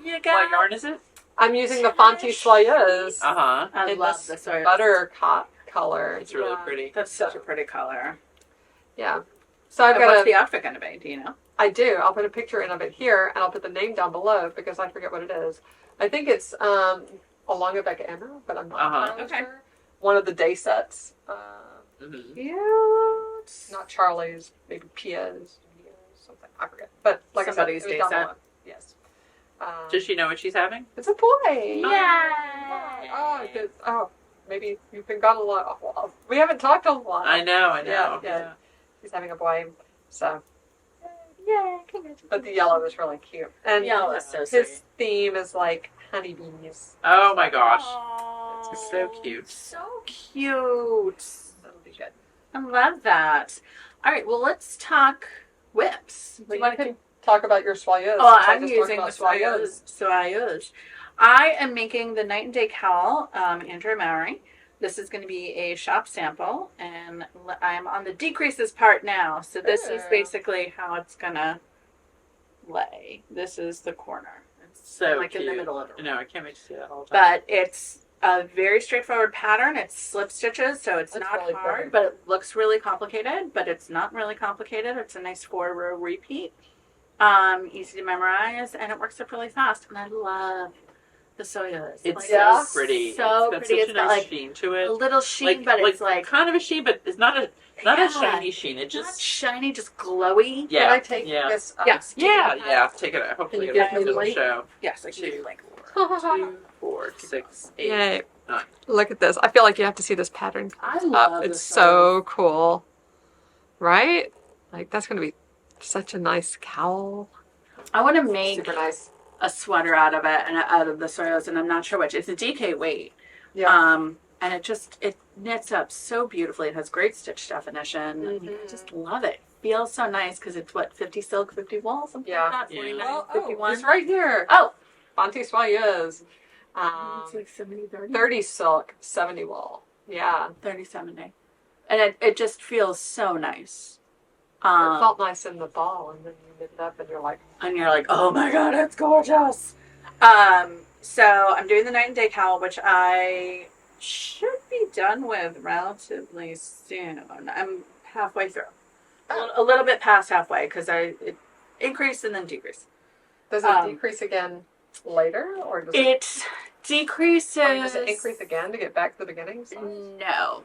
you What got. yarn is it? I'm using the Fonty Soyeuse Uh-huh. I in love this this soy. buttercot color. It's really Yeah. pretty. That's such a pretty color. Yeah. So I've And got what's the outfit going to be? Do you know? I do. I'll put a picture in of it here, and I'll put the name down below because I forget what it is. I think it's a Longabeck Emma, but I'm not Uh-huh. entirely Okay. sure. one of the day sets. Mhm. Cute. Not Charlie's, maybe Pia's, something. I forget. But like Somebody's I said, day it was down set. the line. Yes. Does she know what she's having? It's a boy. Yeah. Maybe you've been gone a lot. Well, we haven't talked a lot. I know. Yeah. She's having a boy. So, Yay. but the yellow is really cute. And Yellow is so his sweet. theme is like honeybees. Oh my gosh. Aww. It's so cute. So cute. That'll be good. I love that. All right, well, let's talk whips. But you can talk about your soyeuse. Oh, since I I'm just using the talked about soyeuse. I am making the Night and Day Cowl, Andrew Mowry. This is going to be a shop sample, and I'm on the decreases part now. So this is basically how it's going to lay. This is the corner. It's So like cute. in the middle of it. No, I can't wait to see that all the time. But it's a very straightforward pattern. It's slip stitches, so it's That's not really hard, pretty. but it looks really complicated, but it's not really complicated. It's a nice 4-row repeat. Easy to memorize, and it works up really fast. And I love the soyeuse. It's Like, so it's pretty. So it's got pretty. such It's a got nice like sheen to a it. little sheen, but it's like kind of a sheen, but it's not a Yeah. shiny sheen. It not just shiny, just glowy. yeah. Can I take yeah. this? Yes. Yeah. Take it out. Hopefully you it'll give me the it'll light? show. Yes, I can Two. do like 2, 4, 6, 8. Yay. 9. Look at this. I feel like you have to see this pattern. I up. love It's this so cool. Right? Like, that's going to be such a nice cowl. I want to make Super nice. a sweater out of it and out of the soyeuse, and I'm not sure which. It's a DK weight. Yeah. And it knits up so beautifully. It has great stitch definition. I mean, I just love it. Feels so nice because it's what, 50 silk, 50 wool, something Yeah. like that. Yeah. 49, 51. It's right here. Oh, Fonte soyeuse. it's like 70, 30. 30 silk, 70 wool. Yeah. 30, 70. And it just feels so nice. It felt nice in the ball, and then you knit it up, and you're like, And you're like, oh my god, it's gorgeous. So I'm doing the Night and Day Cowl, which I should be done with relatively soon. I'm halfway through. A little bit past halfway because it increased and then decreased. does it decrease again later, or does It decreases. does it increase again to get back to the beginning size? No.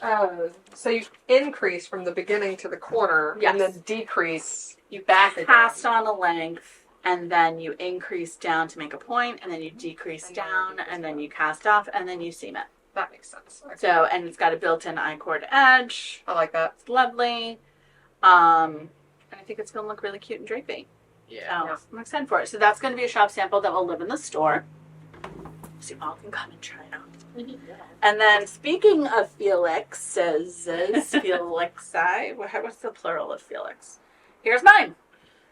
Oh, so you increase from the beginning to the corner, Yes. and then decrease. You back cast on a length, and then you increase down to make a point, and then you decrease And then down, decrease and then down. you cast off, and then you seam it. That makes sense. Okay. So, and it's got a built-in I-cord edge. I like that. It's lovely. And I think it's going to look really cute and drapey. Yeah. So I'm excited for it. So that's going to be a shop sample that will live in the store. So you all can come and try it out. And then speaking of Felixes, Felixi, what's the plural of Felix? Here's mine.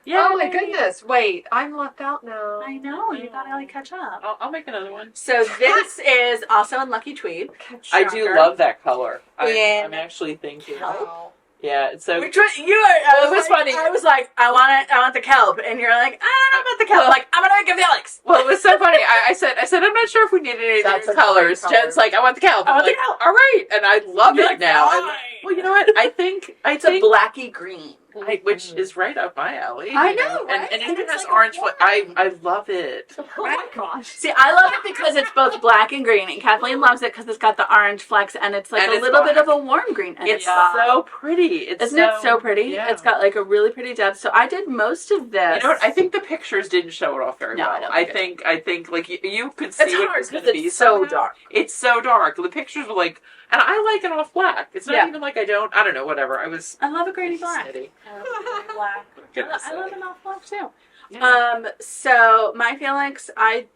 Yeah. Oh my goodness! Wait, I'm left out now. I know, you gotta like catch up. I'll make another one. So this is also in Lucky Tweed. I do Shocker. love that color. And- I'm actually thinking. Wow. Yeah. So Which one? You are. Well, it was funny. I was like, I want the kelp, and you're like, I don't know about the kelp. I'm like, I'm gonna make a Felix. well, it was so funny. I said I'm not sure if we needed any That's new a great colors. color. Jen's like, I want the kelp. I I'm want the like, kelp. all right, and I love You're it like, now. fine. Well, you know what? I think It's a blacky green. which is right up my alley. I you know, right? And And it it's has like a orange. wine. I love it. Oh my gosh. See, I love it because it's both black and green, and Kathleen loves it because it's got the orange flecks, and it's like And a it's little bit black. of a warm green. And It's it's so pretty. It's Isn't it so pretty? Yeah. It's got like a really pretty depth. So I did most of this. You know what? I think the pictures didn't show it off very No, I well. don't I think think like you could see It's what hard it's going because to be. it's so somehow. dark. It's so dark. The pictures were like, and I like it off black. It's not Yeah. even like I don't know. Whatever. I was. I love a grainy black. City. I love a grainy black. Goodness I love sake. an off black too. Yeah. So my Felix, I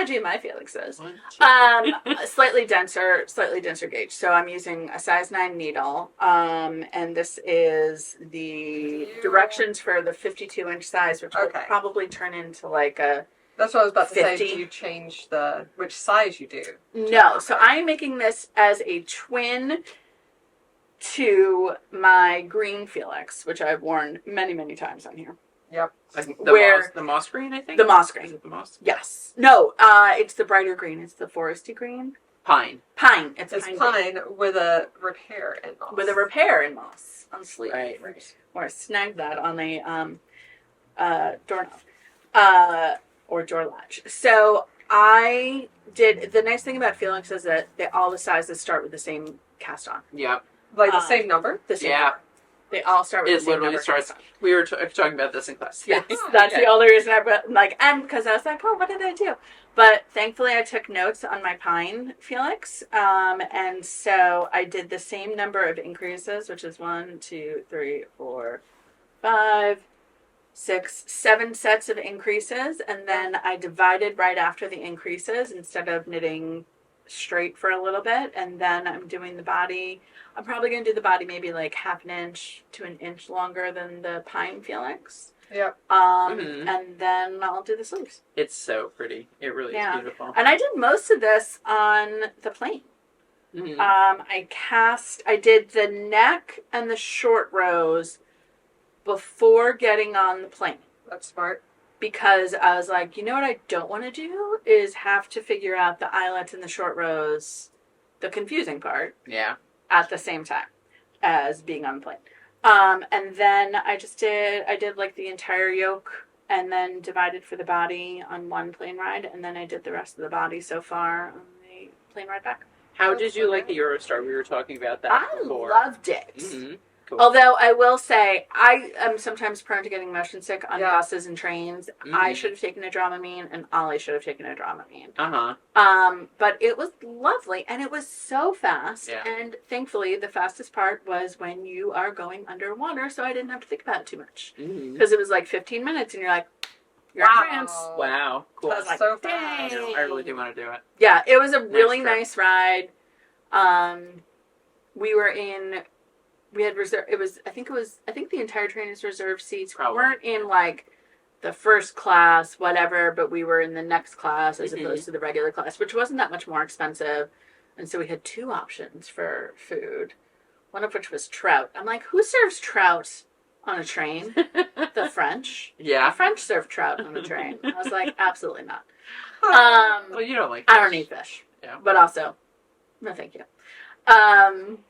do my Felixes. 1, 2. Slightly denser gauge. So I'm using a size 9 needle. And this is the directions for the 52-inch size, which will Okay. probably turn into like a That's what I was about to say. 50. Do you change which size you do? no. So I'm making this as a twin to my green Felix, which I've worn many, many times on here. Yep. Like Where- the moss green, I think. The moss Is green. it the moss? Yes. No, it's the brighter green. It's the foresty green. Pine. Pine. It's It's pine. pine with a repair in moss. With a repair in moss on the sleeve. Right. Or I snagged that on a doorknob. Or door latch. So I did. The nice thing about Felix is that all the sizes start with the same cast on. Yep. Like the same number? The same Yeah. number. They all start with It the same literally number starts. cast on. We were talking about this in class. Yes, that's Yeah. the only reason and because I was like, oh, what did I do? But thankfully I took notes on my pine Felix. And so I did the same number of increases, which is 1, 2, 3, 4, 5, 6, 7 sets of increases. And then I divided right after the increases instead of knitting straight for a little bit. And then I'm doing the body. I'm probably going to do the body maybe like half an inch to an inch longer than the pine Felix. Yep. And then I'll do the sleeves. It's so pretty. It really is beautiful. And I did most of this on the plane. Mm-hmm. I did the neck and the short rows before getting on the plane. That's smart. Because I was like, you know what I don't want to do is have to figure out the eyelets and the short rows, the confusing part, Yeah. at the same time as being on the plane. And then I did like the entire yoke and then divided for the body on one plane ride. And then I did the rest of the body so far on the plane ride back. How did you like the Eurostar? We were talking about that I before. loved it. Mm-hmm. Cool. Although I will say, I am sometimes prone to getting motion sick on buses and trains. Mm-hmm. I should have taken a Dramamine, and Ollie should have taken a Dramamine. But it was lovely, and it was so fast. Yeah. And thankfully, the fastest part was when you are going underwater, so I didn't have to think about it too much. Because it was like 15 minutes, and you're like, you're in France. Wow. Cool. I was like, so dang. fast. I really do want to do it. Yeah, it was a really trip. nice ride. We had reserved. I think the entire train is reserved seats. Probably. We weren't in like the first class, whatever, but we were in the next class as opposed to the regular class, which wasn't that much more expensive. And so we had 2 options for food, one of which was trout. I'm like, who serves trout on a train? The French. Yeah. The French serve trout on a train. I was like, absolutely not. Well, you don't like fish. I don't eat fish. Yeah. But also, no, thank you.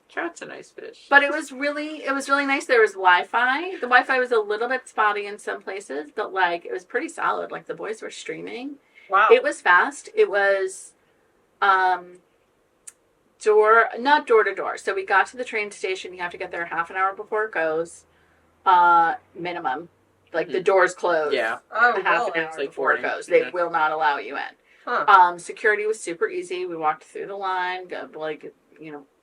Trout's a nice fish. But it was really nice. There was Wi-Fi. The Wi-Fi was a little bit spotty in some places, but like it was pretty solid. Like the boys were streaming. Wow. It was fast. It was not door to door. So we got to the train station. You have to get there half an hour before it goes, minimum. Like the doors close. Yeah. Oh, half an really? hour It's like before it 40. goes. They Yeah. will not allow you in. Huh. Security was super easy. We walked through the line,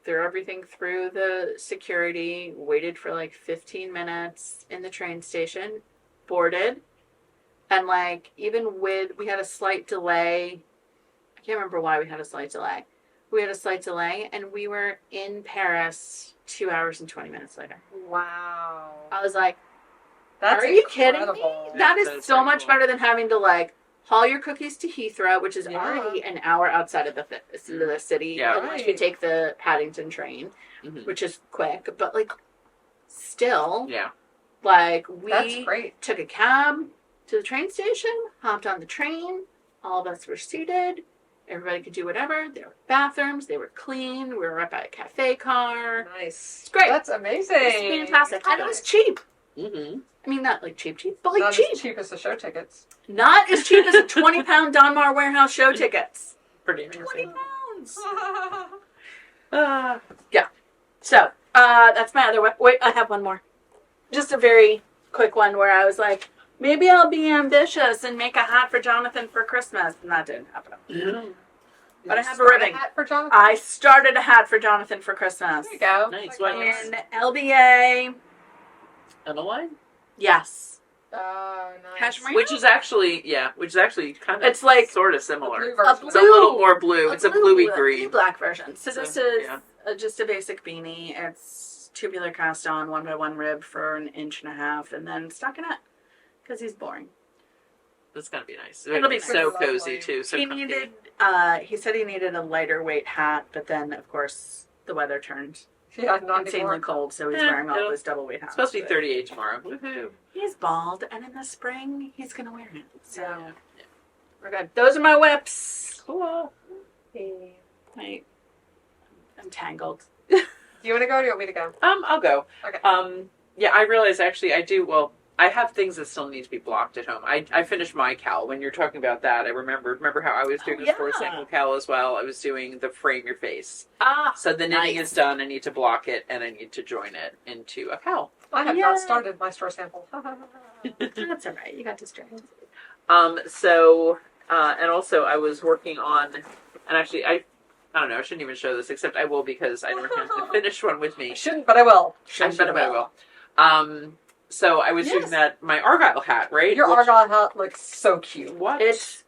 threw everything through the security, waited for like 15 minutes in the train station, boarded, and like even with, we had a slight delay. I can't remember why we had a slight delay. We had a slight delay, and we were in Paris 2 hours and 20 minutes later. Wow. I was like, That's are you kidding me? incredible. That That is is so very much cool. better than having to like haul your cookies to Heathrow, which is Yeah. already an hour outside of the city. Yeah. Unless you Right. take the Paddington train, Mhm. which is quick, but like still, Yeah. like That's we great. took a cab to the train station, hopped on the train, all of us were seated. Everybody could do whatever. There were bathrooms. They were clean. We were right by a cafe car. Nice. It's great. That's amazing. It was fantastic. And it was cheap. Mm-hmm. I mean, not like cheap, but like Not cheap. as cheap as the show tickets. Not as cheap as a 20-pound Donmar Warehouse show tickets. Pretty 20 amazing. pounds. Uh, So, that's my other one. Wait, I have one more. Just a very quick one where I was like, maybe I'll be ambitious and make a hat for Jonathan for Christmas. And that didn't happen. But I have a Start ribbon. hat for Jonathan. I started a hat for Jonathan for Christmas. There you go. Nice. Like What nice. In LBA. Emmeline? Yes. Oh, nice. Cashmere? Which is actually kind of It's like sort of similar. The blue a version. It's a little more blue. It's a bluey blue green. black version. So So, this is yeah. just a basic beanie. It's tubular cast on 1x1 rib for 1.5 inches, and then stockinette because he's boring. That's gonna be nice. It'll be so lovely. cozy too. So He comfy. needed. He said he needed a lighter weight hat, but then of course the weather turned Yeah, not insanely anymore. cold, so he's Yeah, wearing all it'll- his double weight hats. It's supposed to be But 38 tomorrow. Woohoo! He's bald, and in the spring he's gonna wear it. So Yeah. we're good. Those are my whips. Cool. I'm tangled. Do you want to go or do you want me to go? I'll go. Okay. Yeah, I realize actually I do. Well, I have things that still need to be blocked at home. I finished my cowl. When you're talking about that, I remember how I was doing the store sample cowl as well. I was doing the frame your face. So the knitting is done. I need to block it, and I need to join it into a cowl. I have not started my store sample. That's all right. You got distracted. So and also I was working on, and actually I don't know. I shouldn't even show this, except I will because I never have the finished one with me. I shouldn't, but I will. But I will. So I was doing my Argyle hat, right? Your Argyle hat looks so cute. What? It's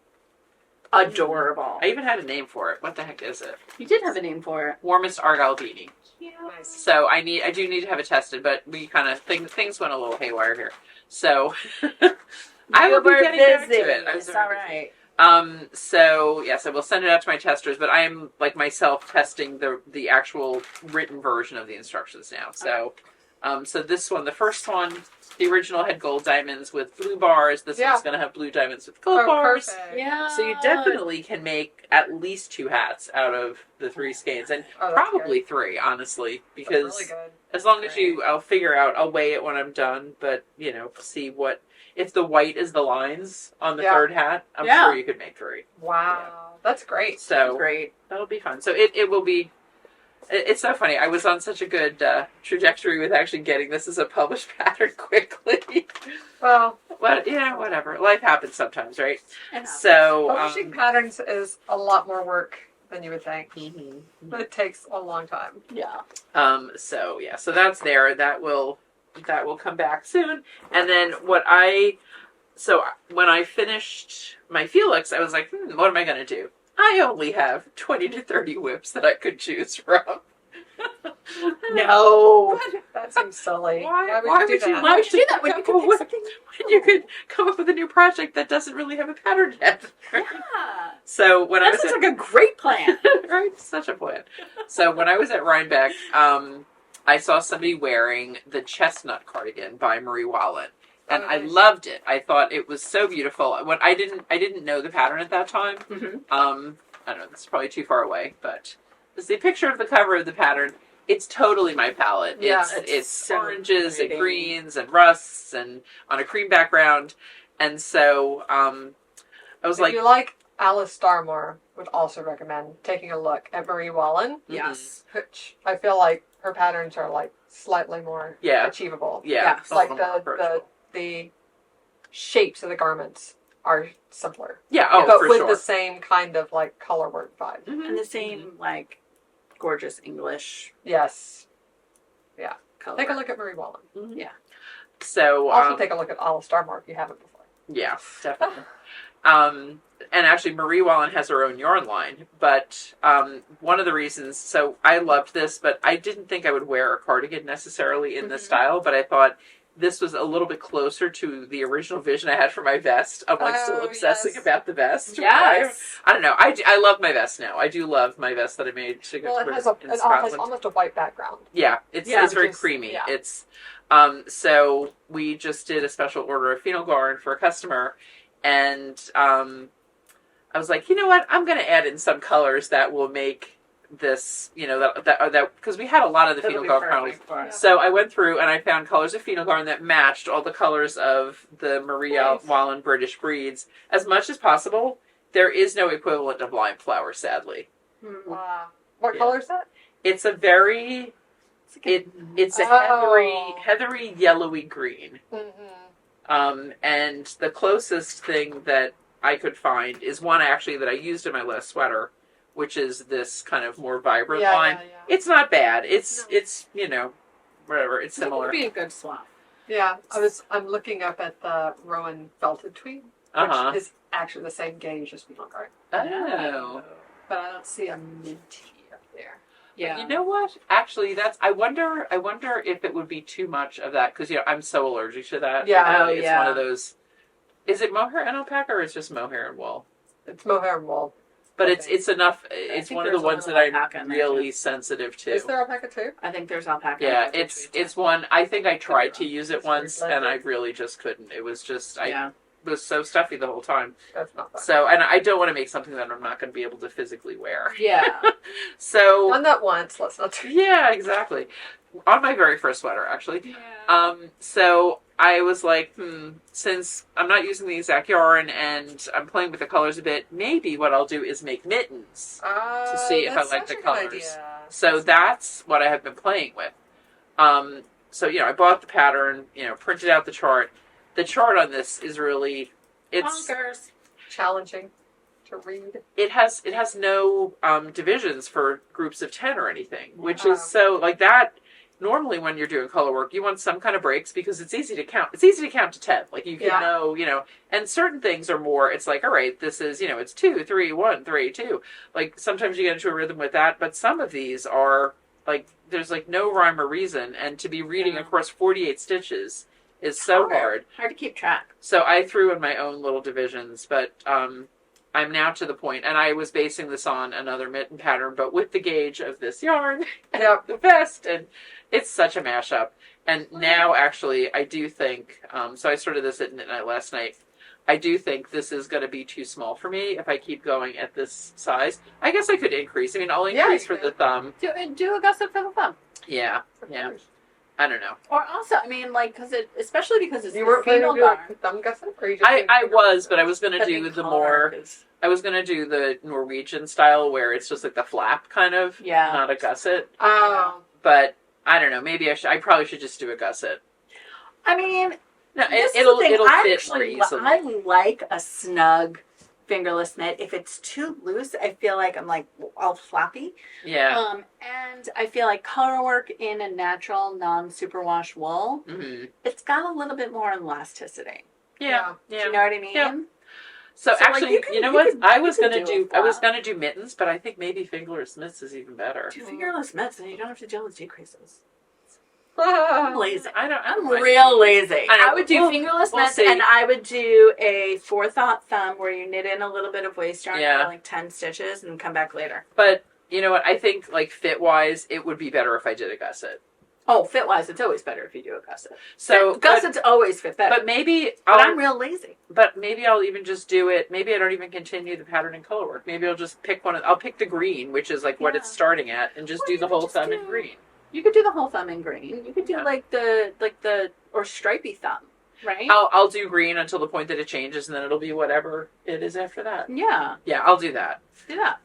adorable. I even had a name for it. What the heck is it? You did have a name for it. Warmest Argyle beanie. Nice. So I do need to have it tested, but we kind of things went a little haywire here. So I will be getting back to it. It's all right. So yes, I will send it out to my testers, but I am like myself testing the actual written version of the instructions now. So so this one, the first one, the original had gold diamonds with blue bars. This one's going to have blue diamonds with gold bars. Perfect. Yeah. So you definitely can make at least 2 hats out of the 3 skeins, and probably 3, honestly, because really good. as long as I'll figure out, I'll weigh it when I'm done, but see what, if the white is the lines on the third hat, I'm sure you could make 3. Wow, that's great. So great. That'll be fun. So it will be. It's so funny. I was on such a good trajectory with actually getting this as a published pattern quickly. Well, whatever. Life happens sometimes, right? So publishing patterns is a lot more work than you would think. Mm-hmm. It takes a long time. Yeah. So that's there. That will come back soon. And then when I finished my Felix, I was like, what am I going to do? I only have 20 to 30 WIPs that I could choose from. No. That seems silly. Why would you do that? Why would you do that when you could pick something? When you could come up with a new project that doesn't really have a pattern yet. Yeah. So when That sounds like a great plan. right? Such a plan. So when I was at Rhinebeck, I saw somebody wearing the Chestnut cardigan by Marie Wallen. And I loved it. I thought it was so beautiful. When I didn't know the pattern at that time. Mm-hmm. I don't know, this is probably too far away, but it's the picture of the cover of the pattern. It's totally my palette. Yeah, it's so oranges pretty. and greens and rusts and on a cream background. And so I was If you like Alice Starmore, would also recommend taking a look at Marie Wallen. Yes. Which I feel like her patterns are like slightly more achievable. Yeah. It's like the shapes of the garments are simpler. Yeah, but for with sure. the same kind of like color work vibe. Mm-hmm. And the same like gorgeous English Yes. color. Take a look at Marie Wallen. Mm-hmm. Yeah. So Also take a look at Alice Starmore if you haven't before. Yeah, definitely. And actually, Marie Wallen has her own yarn line. But one of the reasons, so I loved this, but I didn't think I would wear a cardigan necessarily in this style. But I thought this was a little bit closer to the original vision I had for my vest. I'm like still obsessing about the vest. Yes. I don't know. I love my vest now. I do love my vest that I made to go Well, it has in Scotland. almost a white background. Yeah, it's very creamy. Yeah. It's so we just did a special order of phenol garn for a customer, and I was like, you know what? I'm going to add in some colors that will make this, that because we had a lot of the That'll phenol be garn perfect for us. So I went through and I found colors of phenol garn that matched all the colors of the Marie Wallen British breeds as much as possible. There is no equivalent of lime flower, sadly. What color is that? It's a very it's a heathery yellowy green. Mm-hmm. And the closest thing that I could find is one actually that I used in my last sweater, which is this kind of more vibrant line. Yeah. It's not bad. It's whatever. It's That similar. would be a good swap. Yeah, I'm looking up at the Rowan felted tweed, which is actually the same gauge as phenol garn. Oh. But I don't see a minty up there. Yeah. You know what? Actually, I wonder if it would be too much of that because I'm so allergic to that. Yeah. It's one of those. Is it mohair and alpaca or is it just mohair and wool? It's mohair and wool. But Okay. it's enough. It's think one of the there's a ones that little I'm alpaca in there, really sensitive to. Is there alpaca too? I think there's alpaca. Yeah, it's one. I think I tried to use it It's once, blended. and I really just couldn't. It was just Yeah. it was so stuffy the whole time. That's not fun. So, and I don't want to make something that I'm not going to be able to physically wear. Yeah. So Done that once. Let's not do. yeah, exactly. on my very first sweater, actually. Yeah. So I was like, since I'm not using the exact yarn and I'm playing with the colors a bit, maybe what I'll do is make mittens to see if I like the colors. So that's what I have been playing with. So, I bought the pattern, printed out the chart. The chart on this is really, it's Bonkers. Challenging to read. it has no divisions for groups of 10 or anything, which is so like that. Normally when you're doing color work, you want some kind of breaks because it's easy to count. It's easy to count to 10. Like you can know, and certain things are more, it's like, all right, this is, it's 2, 3, 1, 3, 2. Like sometimes you get into a rhythm with that, but some of these are like, there's like no rhyme or reason. And to be reading across 48 stitches is so hard. Hard to keep track. So I threw in my own little divisions, but I'm now to the point, and I was basing this on another mitten pattern, but with the gauge of this yarn, the vest, and it's such a mashup. And now, actually, I do think, so I started this at midnight last night, I do think this is going to be too small for me if I keep going at this size. I guess I could increase. I mean, I'll increase for the thumb. Do a gusset for the thumb. Yeah. I don't know. Or also, I mean, like, especially because it's You weren't planning to female do a garn. thumb gusset? Or you just I was, but I was going to do the color more... is- I was going to do the Norwegian style where it's just like the flap kind of, not a gusset. Oh. But I don't know. Maybe I probably should just do a gusset. I mean, No, this it'll is the thing. it'll I fit more actually easily. I like a snug fingerless mitt. If it's too loose, I feel like I'm like all floppy. Yeah. And I feel like color work in a natural non-superwash wool, it's got a little bit more elasticity. Yeah. Do you know what I mean? Yeah. So like, actually, you can- what? you can- I you was can gonna do do. a I was flap. gonna do mittens, but I think maybe fingerless mitts is even better. Do fingerless mitts, and you don't have to deal with decreases. Ah. I'm lazy. I'm real lazy. I know. I would do We'll- fingerless we'll mitts, see. and I would do a forethought thumb where you knit in a little bit of waist yarn Yeah. for like 10 stitches and come back later. But you know what? I think like fit wise, it would be better if I did a gusset. Oh, fit wise, it's always better if you do a gusset. So Gussets always fit better. But maybe But I'm real lazy. But maybe I'll even just do it. Maybe I don't even continue the pattern in color work. Maybe I'll just pick one. I'll pick the green, which is like what it's starting at, and just Or do you the could whole just thumb do- in green. You could do the whole thumb in green. You could do Yeah. like the or stripy thumb, right? I'll do green until the point that it changes, and then it'll be whatever it is after that. Yeah, Yeah, I'll do that. do that.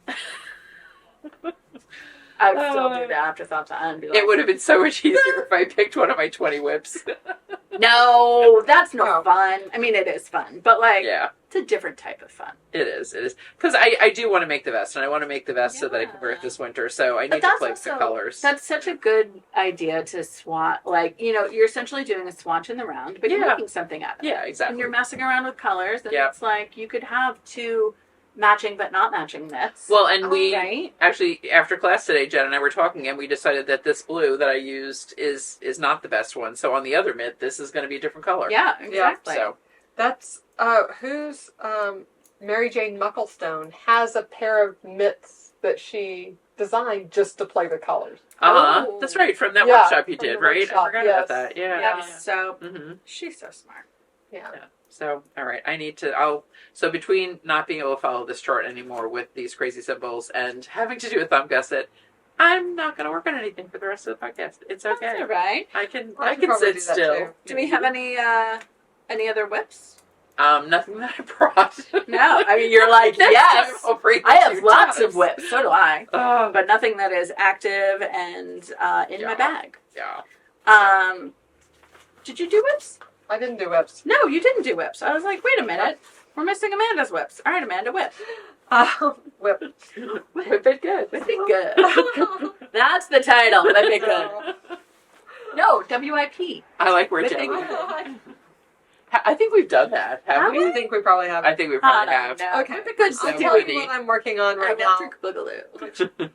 I would still do the afterthought to end. It would have been so much easier if I picked one of my 20 whips. No, that's no No. fun. I mean, it is fun, but like, Yeah, it's a different type of fun. it is. It is. Because I do want to make the vest, and I want to make the vest so that I can wear it this winter, so I need to play with the colors. That's such a good idea to swatch. Like, you're essentially doing a swatch in the round, but you're Yeah. making something out of it. Yeah, exactly. And you're messing around with colors, and Yeah. it's like you could have two matching but not matching knits. Well, and we right? actually, after class today, Jen and I were talking, and we decided that this blue that I used is not the best one. So on the other mitt, this is going to be a different color. Yeah, exactly. So That's who's Mary Jane Mucklestone has a pair of mitts that she designed just to play with colors. Oh. That's right, from that Yeah, workshop you from did, the right? I workshop, forgot yes. about that. Yeah. Yeah, so Mm-hmm. she's so smart. Yeah. Yeah. So, all right, I need to. So between not being able to follow this chart anymore with these crazy symbols and having to do a thumb gusset, I'm not going to work on anything for the rest of the podcast. It's okay. That's all right. I can I can sit probably do that still. too. Do we have any other whips? Nothing that I brought. No, I mean, you're like, Next yes. time I'll bring I have two lots times. of whips. So do I. Oh, But nothing that is active and in my Yeah. bag. yeah. Did you do whips? I didn't do whips. No, you didn't do whips. I was like, wait a minute. We're missing Amanda's whips. All right, Amanda, whip. Whip. Whip it good. Whip it good. That's the title. Whip it good. No, WIP. I like where Whip Jen. it good. I think we've done that. Have we? I think we probably have. I think we probably I have. don't know. Okay. Whip it good. So I'll So tell Tiffany. you what I'm working on right now, Electric Boogaloo.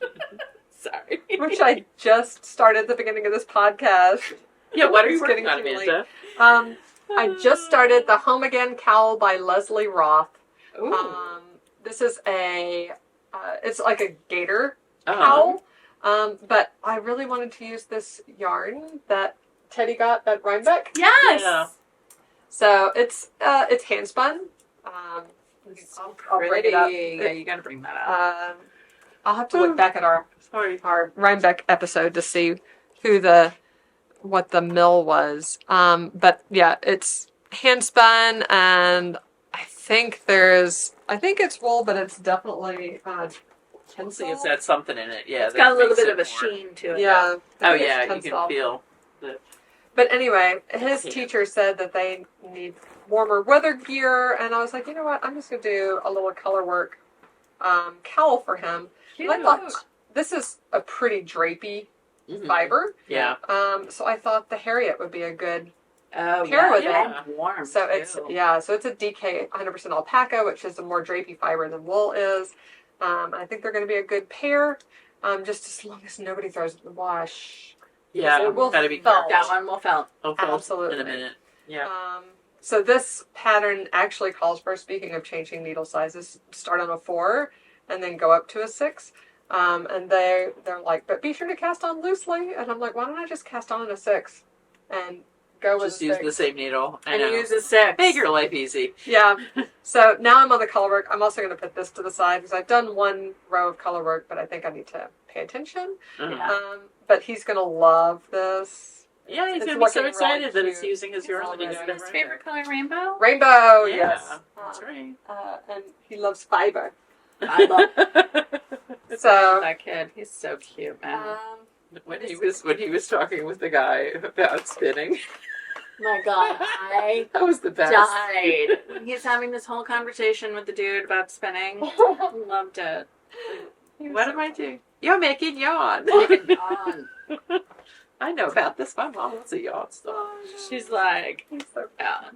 Sorry. which I just started at the beginning of this podcast. Yeah, what are you It's working getting on, too late. Amanda? I just started the Home Again cowl by Leslie Roth. Ooh. This is it's like a gator Uh-huh. cowl, but I really wanted to use this yarn that Teddy got at Rhinebeck. Yes. Yeah. So it's hand spun. I'll bring it up. Yeah, you gotta bring that up. I'll have to look back at our Sorry. Rhinebeck episode to see who the what the mill was. But yeah, it's hand spun, and I think it's wool, but it's definitely See, it's got something in it. Yeah, It's got a little makes bit it of a more- sheen to it. Yeah. I Oh think it's yeah, you tensile. can feel the. But anyway, his Yeah. teacher said that they need warmer weather gear, and I was like, you know what? I'm just gonna do a little color work cowl for him. And I thought this is a pretty drapey Mhm. fiber. Yeah. So I thought the Harriet would be a good. Oh, Pair with yeah. Warm. So too. it's a DK 100% alpaca, which is a more drapey fiber than wool is. I think they're going to be a good pair. Just as long as nobody throws it in the wash. Yeah. It will Gotta be felt. careful. That one will felt. I'll feel Absolutely. in a minute. Yeah. So this pattern actually calls for, speaking of changing needle sizes, start on a 4 and then go up to a 6. And they're like, but be sure to cast on loosely. And I'm like, why don't I just cast on a 6 and go with Just a use 6? the same needle. I And know. use a 6. Make your life easy. Yeah. So now I'm on the color work. I'm also going to put this to the side because I've done one row of color work, but I think I need to pay attention. Uh-huh. But he's going to love this. Yeah, he's It's gonna be so looking excited really that it's cute. using his yarn. Already. and he's Isn't gonna his write favorite color rainbow? Rainbow, it. yes. Yeah, that's right. And he loves fiber. I love So, that kid. He's so cute, man. when he was talking with the guy about spinning, My God, I that was the best. died. He's having this whole conversation with the dude about spinning. Loved it. What am I doing? You're making yarn. On. I know about this. My mom was a yarn star. She's like, He's so yeah.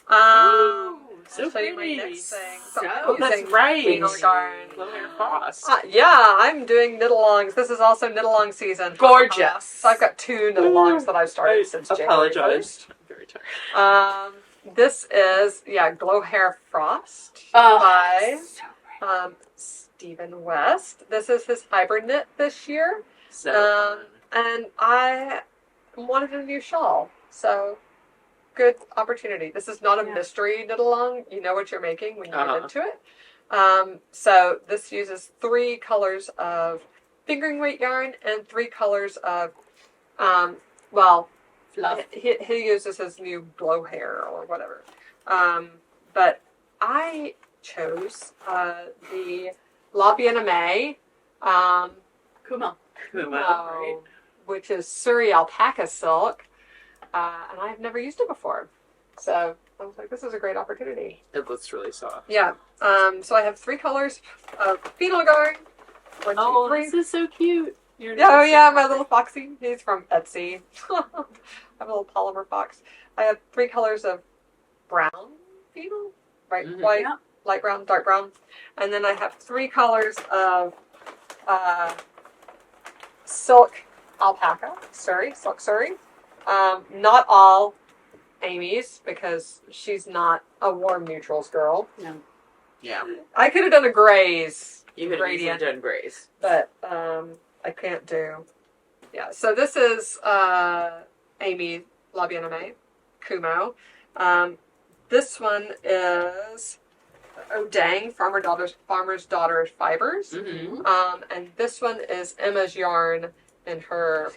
I'll So show you my pretty. next thing. So- Oh, that's using right. Needle yarn. Little hair frost. Yeah, I'm doing Knitalongs. This is also Knitalong season. Gorgeous. So I've got 2 Knitalongs that I've started since January apologized. I'm very tired. 1st. This is, Glow Hair Frost Oh, by so Stephen West. This is his hybrid knit this year. So And I wanted a new shawl. So, good opportunity. This is not a Yeah. mystery knit-along. You know what you're making when you Uh-huh. get into it. So, this uses 3 colors of fingering weight yarn and 3 colors of, fluff. he uses his new glow hair or whatever. But I chose the La Bien-Aimée, Kumo. Kuma, right? which is Surrey alpaca silk, and I've never used it before. So I was like, this is a great opportunity. It looks really soft. Yeah. So I have 3 colors of phenol yarn. 1, 2, Oh, 3. this is so cute. Oh yeah, my little foxy. He's from Etsy. I have a little polymer fox. I have 3 colors of brown phenol, right? Mhm. White, Yeah. light brown, dark brown, and then I have 3 colors of silk alpaca, silk Surrey. Not all Amy's because she's not a warm neutrals girl. No. Yeah. I could have done a grays You could have easily gradient, done grays. but I can't do. Yeah, so this is Amy La Bien-Aimée, Kumo. This one is Odang, Farmer's Daughter's Fibers. Mm-hmm. And this one is Emma's yarn in her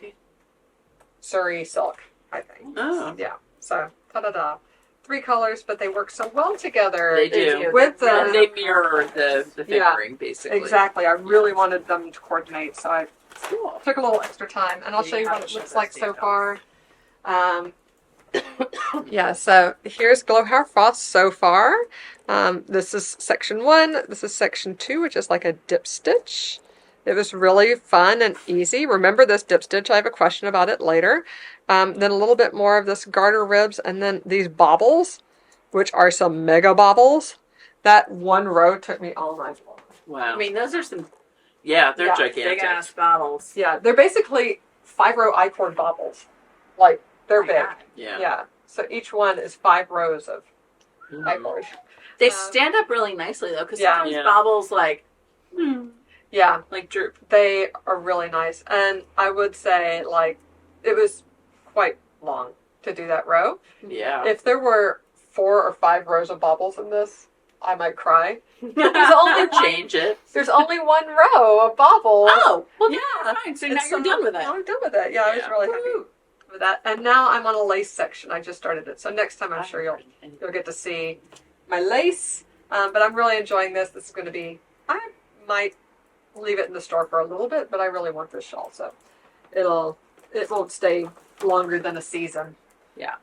Surrey silk, I think. Oh. Yeah, so ta-da-da. 3 colors, but they work so well together. They do. With And the, they mirror the Yeah. fingering, basically. exactly, I really wanted them to coordinate, so I Cool. took a little extra time, and I'll You show you have what to it show looks those like so details. far. Yeah, so here's Glow Hair Frost so far. This is section 1. This is section 2, which is like a dip stitch. It was really fun and easy. Remember this dip stitch? I have a question about it later. Then a little bit more of this garter ribs, and then these bobbles, which are some mega bobbles. That one row took me all night long. Wow. I mean, those are some yeah, they're Yeah, gigantic. big ass bottles. Yeah, they're basically 5-row I-cord bobbles. Like, they're big. Yeah. Yeah. So each one is 5 rows of Mhm. I-cord. They stand up really nicely though, because Yeah. sometimes Yeah. bobbles like Yeah, droop. they are really nice. And I would say, like, it was quite long to do that row. Yeah. If there were 4 or 5 rows of bobbles in this, I might cry. There's Change it. There's only 1 row of bobbles. Oh, well, Yeah. yeah, fine. So now It's you're done with it. Now I'm done with it. Yeah, I was Yeah. really happy. with that. And now I'm on a lace section. I just started it. So next time I'm sure you'll get to see my lace. But I'm really enjoying this. This is going to be, I might leave it in the store for a little bit, but I really want this shawl. So it won't stay longer than a season. Yeah.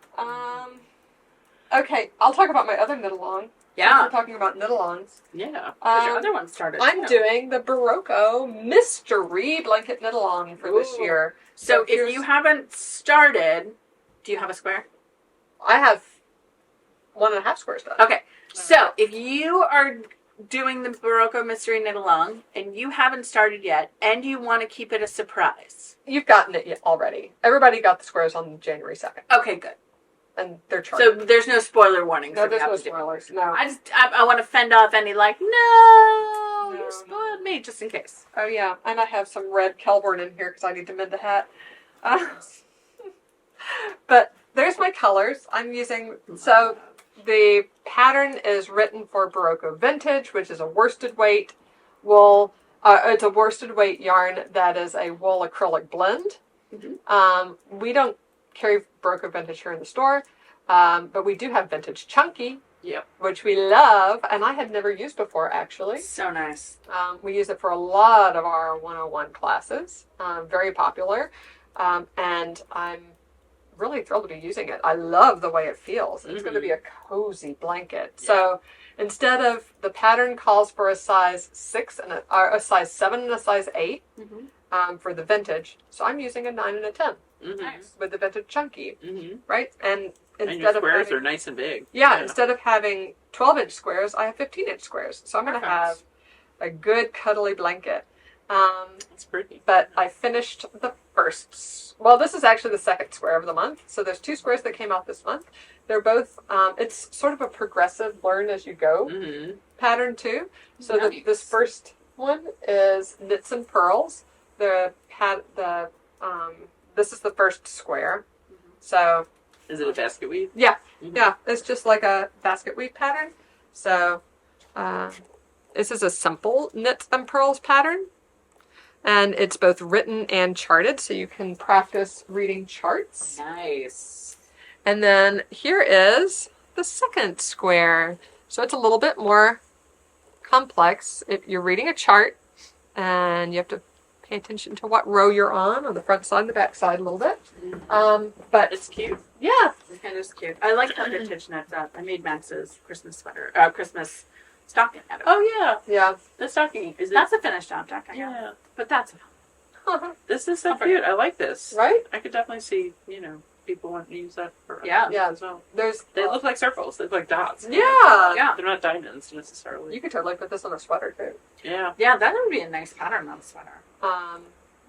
Okay, I'll talk about my other knit-along. Yeah. We're talking about knit-alongs. Yeah. Because your other one started. I'm too. doing the Berroco Mystery Blanket Knit-along for this Ooh. year. So if you haven't started, do you have a square? I have 1.5 squares done. Okay. So if you are doing the Berroco Mystery Knit Along and you haven't started yet and you want to keep it a surprise. You've gotten it already. Everybody got the squares on January 2nd. Okay, good. And they're So charted. there's no spoiler warnings. No, if you there's no haven't done it. spoilers. No. I want to fend off any like, no, No, you spoiled me, just in case. Oh, yeah. And I have some red Kelborn in here because I need to mend the hat. But there's my colors I'm using. So the pattern is written for Berroco Vintage, which is a worsted weight wool. It's a worsted weight yarn that is a wool acrylic blend. Mm-hmm. We don't carry Berroco Vintage here in the store, but we do have Vintage Chunky, Yep. which we love, and I had never used before, actually. So nice. We use it for a lot of our 101 classes. Very popular, and I'm really thrilled to be using it. I love the way it feels. It's going to be a cozy blanket. Yeah. So instead of, the pattern calls for a size 6 and a size 7 and a size 8 for the vintage. So I'm using a 9 and a 10 Nice. with the Vintage Chunky, Mm-hmm. right? And And your instead of squares having, are nice and big. yeah, instead of having 12-inch squares, I have 15-inch squares. So I'm going to Perfect. have a good cuddly blanket. It's pretty. But I finished the first. Well, this is actually the second square of the month. So there's 2 squares that came out this month. They're both. It's sort of a progressive learn as you go Mm-hmm. pattern too. So Nice. this first one is knits and pearls. This is the first square. So Is it a basket weave? yeah, Mhm. yeah, it's just like a basket weave pattern. So this is a simple knits and pearls pattern. And it's both written and charted, so you can practice reading charts. Nice. And then here is the second square. So it's a little bit more complex. If you're reading a chart, and you have to pay attention to what row you're on the front side and the back side a little bit. But It's cute. yeah, It's kind of cute. I like how vintage knits up. I made Max's Christmas sweater, Christmas stocking out of it. Oh yeah, yeah. the stocking. Is it? That's a finished object, I guess. Yeah. But that's This is so Comfort. cute. I like this. Right? I could definitely see, people wanting to use that for Yeah. Yeah. as well. There's They look like circles. They look like dots. Yeah. Yeah. They're not diamonds necessarily. you could totally put this on a sweater too. Yeah. yeah, that would be a nice pattern on a sweater.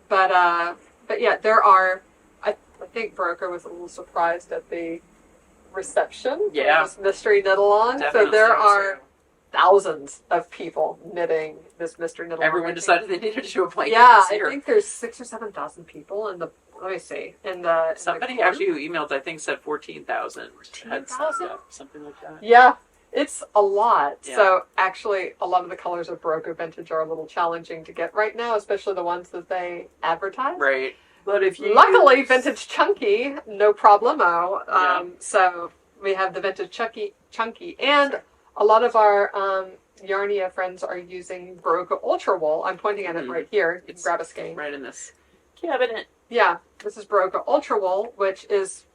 But yeah, there are. I think Berroco was a little surprised at the reception. Yeah. For this mystery knit along. So Definitely. there are thousands of people knitting this mystery knit along. Everyone decided they needed to do a blanket Yeah, this I year. think there's 6,000 or 7,000 people in the. Let me see. In the Somebody in the actually who emailed, I think, said 14,000 had signed 14,000? up, something like that. Yeah, it's a lot. Yeah. So actually, a lot of the colors of Berroco Vintage are a little challenging to get right now, especially the ones that they advertise. Right. But if you Luckily, Vintage Chunky, no problemo. Yeah. So we have the Vintage Chunky, and a lot of our Yarnia friends are using Berroco Ultra Wool. I'm pointing at it right here. You can It's grab a skein. Right in this cabinet. Yeah, this is Berroco Ultra Wool, which is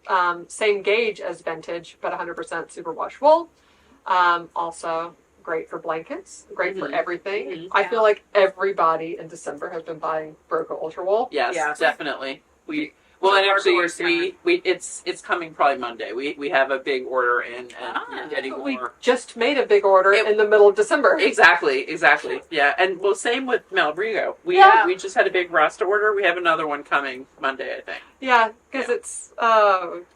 same gauge as Vintage, but 100% superwash wool. Also great for blankets, great for Mhm. everything. Mhm. I feel like everybody in December has been buying Berroco Ultra Wool. Yes, Yes. definitely. And Hardcore actually, salmon. it's coming probably Monday. We have a big order in and we're getting We more. just made a big order in the middle of December. Exactly. Yeah, and well, same with Malabrigo. We just had a big Rasta order. We have another one coming Monday, I think. Yeah, because it's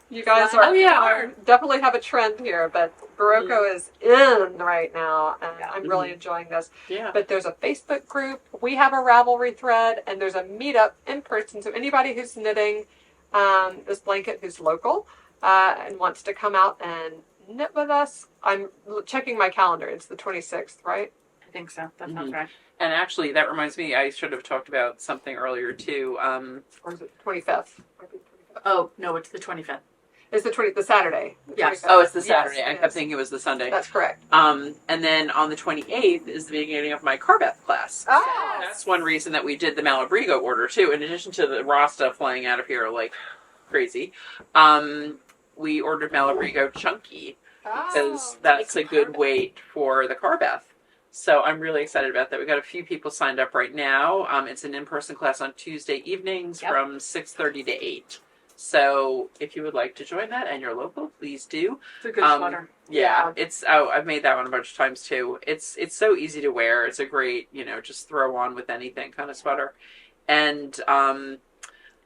you guys Oh, yeah. are definitely have a trend here, but Berroco is in right now, and Yeah. I'm really enjoying this. Yeah. But there's a Facebook group, we have a Ravelry thread, and there's a meetup in person. So anybody who's knitting this blanket who's local and wants to come out and knit with us, I'm checking my calendar. It's the 26th, right? I think so. That sounds Mhm. right. And actually, that reminds me, I should have talked about something earlier too. Or is it 25th? Oh, no, it's the 25th. It's the Saturday. The Yes. 25th. Oh, it's the Yes, Saturday. I it kept is. thinking it was the Sunday. That's correct. And then on the 28th is the beginning of my Carbeth class. Ah. That's one reason that we did the Malabrigo order too. In addition to the raw stuff flying out of here like crazy, we ordered Malabrigo chunky because that's a good weight for the Carbeth. So I'm really excited about that. We got a few people signed up right now. It's an in-person class on Tuesday evenings from 6:30 to 8. So if you would like to join that and you're local, please do. It's a good sweater. Yeah, it's I've made that one a bunch of times too. It's so easy to wear. It's a great, just throw on with anything kind of sweater. And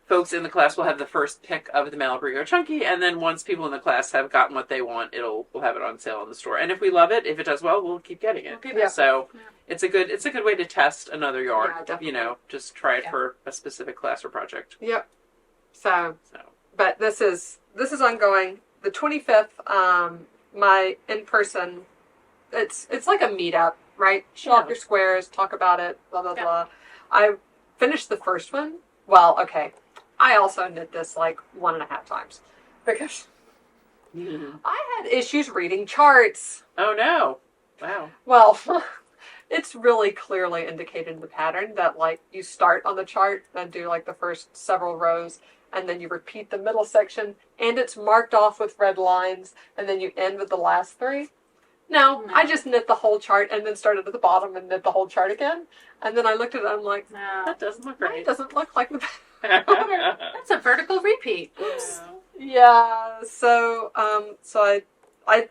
folks in the class will have the first pick of the Malabrigo Chunky, and then once people in the class have gotten what they want, we'll have it on sale in the store. And if we love it, if it does well, we'll keep getting it. Okay, So it's a good way to test another yarn. Yeah, definitely. Just try it for a specific class or project. Yep. So, but this is ongoing. The 25th, my in-person, it's like a meetup, right? Show off your squares, talk about it, blah, blah, blah. I finished the first one. Well, okay. I also knit this like 1.5 times because I had issues reading charts. Oh no. Wow. Well, it's really clearly indicated in the pattern that like you start on the chart and do like the first several rows, and then you repeat the middle section, and it's marked off with red lines, and then you end with the last 3. No, I just knit the whole chart and then started at the bottom and knit the whole chart again. And then I looked at it and I'm like, That doesn't look it right. doesn't look like the That's a vertical repeat. Oops. Yeah, so I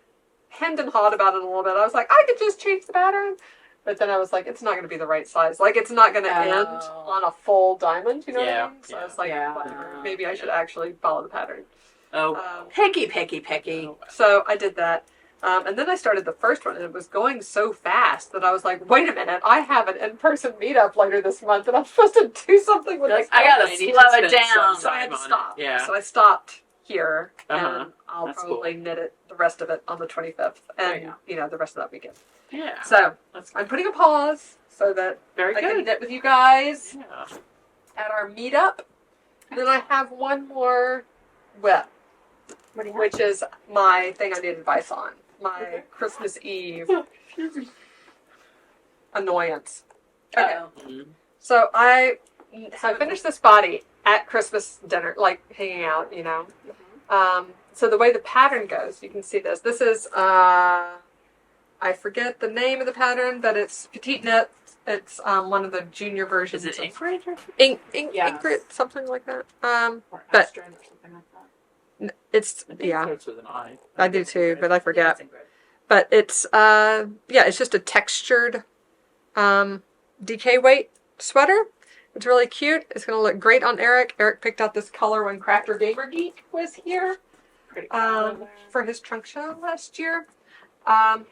hemmed and hawed about it a little bit. I was like, I could just change the pattern. But then I was like, it's not going to be the right size. Like, it's not going to end on a full diamond, you know what I mean? So I was like, whatever. Maybe I should actually follow the pattern. Picky. So I did that. And then I started the first one, and it was going so fast that I was like, wait a minute, I have an in-person meetup later this month, and I'm supposed to do something with this. I gotta I need slow to it spend down. some So I had to time on stop. it. Yeah. So I stopped here, Uh-huh. and I'll That's probably knit it, the rest of it, on the 25th, and, the rest of that weekend. Yeah. So That's I'm putting a pause so that very I can good. knit with you guys Yeah. at our meetup. Then I have one more WIP, What do you have? which is my thing I need advice on. My Christmas Eve annoyance. Okay. Mhm. So I have finished this body at Christmas dinner, like hanging out, So the way the pattern goes, you can see this. This is, I forget the name of the pattern, but it's Petite Knit. It's one of the junior versions. Is it ink grid or Ingrid, something like that. Or but- Astrid or something like that. It's, I think it starts with an I. I do too, but I forget. It's Ingrid. But it's it's just a textured DK weight sweater. It's really cute. It's gonna look great on Eric. Eric picked out this color when Crafter Gamer Geek was here Pretty cool. for his trunk show last year. And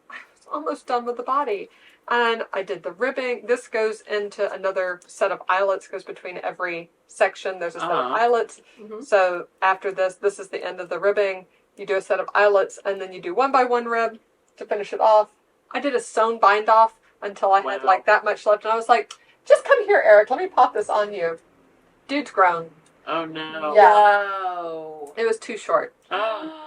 I was almost done with the body. And I did the ribbing. This goes into another set of eyelets, goes between every section. There's a set of eyelets. Mhm. So after this is the end of the ribbing. You do a set of eyelets, and then you do 1x1 rib to finish it off. I did a sewn bind off until I had like that much left. And I was like, just come here, Eric. Let me pop this on you. Dude's grown. Oh no. Yeah. Whoa. It was too short. Oh.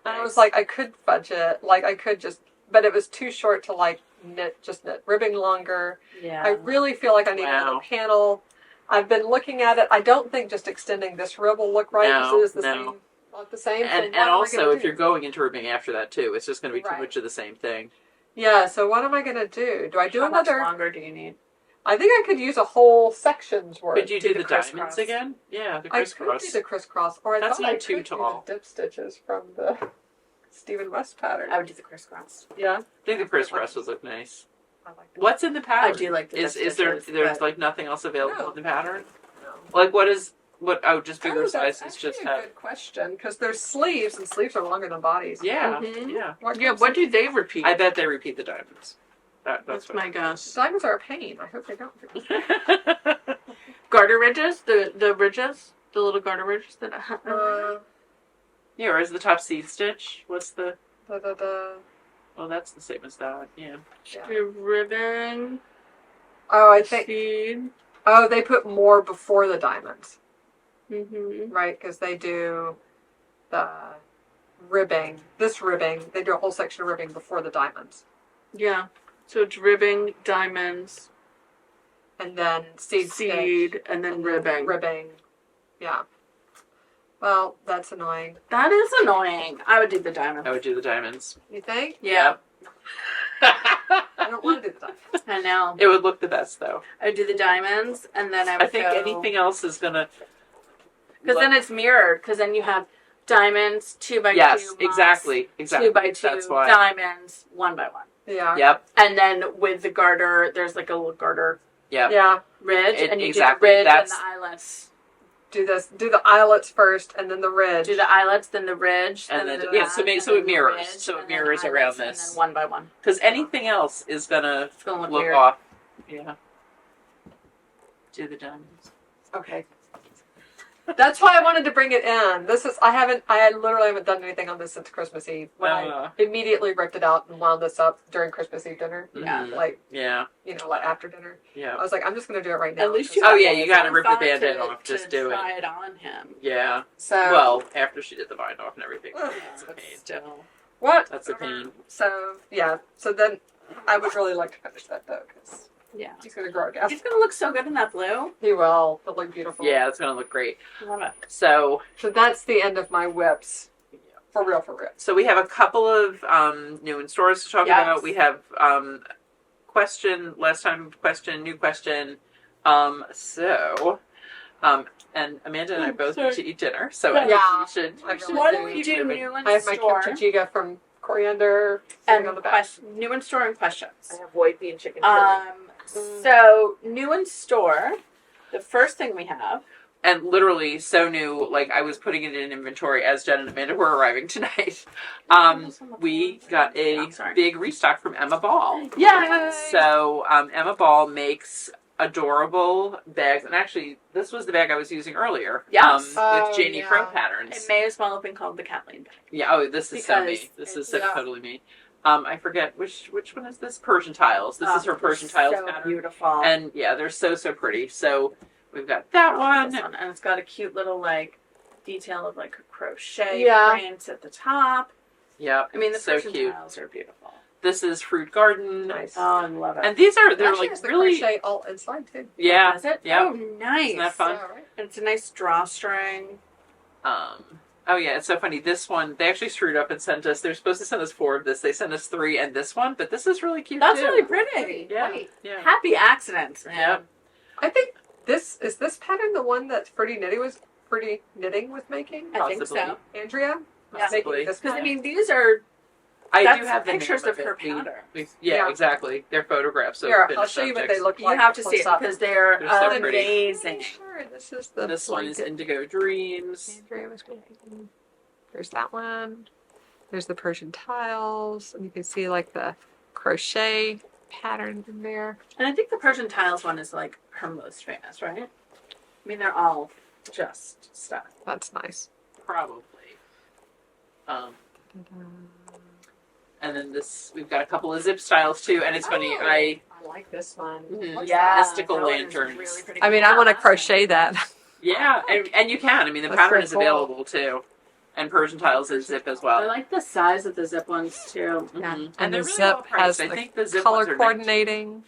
And I was like, I could fudge it. Like, I could just, but it was too short to like knit ribbing longer. Yeah. I really feel like I need another panel. I've been looking at it. I don't think just extending this rib will look right because it is the same. Not the same. And so also, if you're going into ribbing after that too, it's just going to be too Right. much of the same thing. Yeah, so what am I going to do? Do I do How much another? longer do you need? I think I could use a whole section's worth. Could you do the crisscross. diamonds again? Yeah, the I could crisscross. do the crisscross, or I That's thought not I too could tall. do the dip stitches from the Stephen West pattern. I would do the crisscross. Yeah, I think the crisscross would look nice. I like that. What's in the pattern? I do like the Is dip there's stitches, but- like nothing else available No. in the pattern? No. Like just bigger That's sizes just actually a have. good question because there's sleeves and sleeves are longer than bodies. Yeah, Mhm. yeah. What do they repeat? I bet they repeat the diamonds. That's That's what. my guess. Diamonds are a pain. I hope they don't. Garter ridges, the ridges, the little garter ridges that. Yeah, or is the top seed stitch? What's the? Da. Oh, that's the same as that. Yeah. Yeah. The ribbon. Oh, I think Seed. Oh, they put more before the diamonds, Mm-hmm. right? Because they do the ribbing. This ribbing, they do a whole section of ribbing before the diamonds. Yeah. So it's ribbing, diamonds, And then seed stitch, seed, and then ribbing. ribbing. Yeah. Well, that's annoying. That is annoying. I would do the diamonds. I would do the diamonds. You think? Yeah. I don't want to do the diamonds. I know. It would look the best though. I would do the diamonds, and then I would I think anything else is gonna. Because then it's mirrored. Because then you have diamonds, 2 by 2. Yes, moss, exactly. 2 by 2 That's why. diamonds, 1 by 1. Yeah. Yep. And then with the garter, there's like a little garter Yep. Yeah. ridge, and you Exactly. do the ridge That's- and the eyelets. Do this. Do the eyelets first, and then the ridge. Do the eyelets, then the ridge, And then then- the yeah, so back, so and it then the mirrors. ridge, So it and then mirrors eyelets, around and this. then 1 by 1. Because anything else is gonna It's gonna look look weird. off. Yeah. Do the diamonds. Okay. That's why I wanted to bring it in. I literally haven't done anything on this since Christmas Eve. When I immediately ripped it out and wound this up during Christmas Eve dinner. Yeah. Like, Yeah. like after dinner. Yeah. I was like, I'm just going to do it right now. At least you Oh, have yeah, all you the gotta rip the thought Band-Aid to- off, just to do it. try it on him. Yeah. So, Well, after she did the bind off and everything. Ugh. It's a But pain. still. what? That's a pain. So, yeah. So then I would really like to finish that though, because Yeah. he's going to grow a gas. He's gonna look so good in that blue. He will. He'll look beautiful. Yeah, it's gonna look great. Love it. So So that's the end of my whips. For real, for real. So we have a couple of new in stores to talk Yes. about. We have question, last time question, new question. And Amanda and I both need to eat dinner, so I think Yeah. we should. I really What do. do we keep do moving. new in I have my store? kimchi jjigae from Coriander sitting on the back. New in store and questions. have white bean chicken chili. So new in store, the first thing we have. And literally so new, like I was putting it in inventory as Jen and Amanda were arriving tonight. We got a big restock from Emma Ball. Yeah. So Emma Ball makes adorable bags, and actually this was the bag I was using earlier. Yes. With Janie yeah. Crow It patterns. may as well have been called the Kathleen bag. Yeah. Oh, this is so me. Because This is it's- so yeah. totally me. I forget which one is this? Persian tiles. This is her Persian tiles so pattern. beautiful. And yeah, they're so pretty. So we've got that one. This one. And it's got a cute little like detail of like a crochet Yeah. print at the top. Yep. I mean the so Persian cute. tiles are beautiful. This is Fruit Garden. Nice. Oh, I love it. And these are It they're actually like has the really crochet all inside too. yeah. Is it? Yeah. Oh, nice. Isn't that fun? Yeah, right. And it's a nice drawstring. Oh yeah, it's so funny. This one they actually screwed up and sent us. They're supposed to send us 4 of this. They sent us 3 and this one, but this is really cute That's too. really pretty. Yeah. Wait. Yeah. Happy accidents, man. Yep. I think this pattern the one that Pretty Knitting was making. I think Possibly. so. Andrea was Possibly. making this Because I pattern. mean, these are I that's do have the pictures name of her it. pattern. Yeah, Yeah. exactly. They're photographs of Here, finished I'll show you what objects. they look You like. have to see close it up. because they're They're so pretty. amazing. Sure, this is the This one is blanket. Indigo Dreams. Andrea was making. There's that one. There's the Persian tiles, and you can see like the crochet pattern in there. And I think the Persian tiles one is like her most famous, right? I mean, they're all just stuff. That's nice. Probably. And then this, we've got a couple of zip styles too, and it's funny. Oh. I like this one. Yeah, mystical that one is lanterns. really pretty. I mean, I want to crochet that. yeah, and you can. I mean, the That's pattern very is cool. available too, and Persian tiles is zip as I well. like the size of the zip ones too. Mhm. And And they're the really zip well priced. has I the think the zip color ones are 19, coordinating.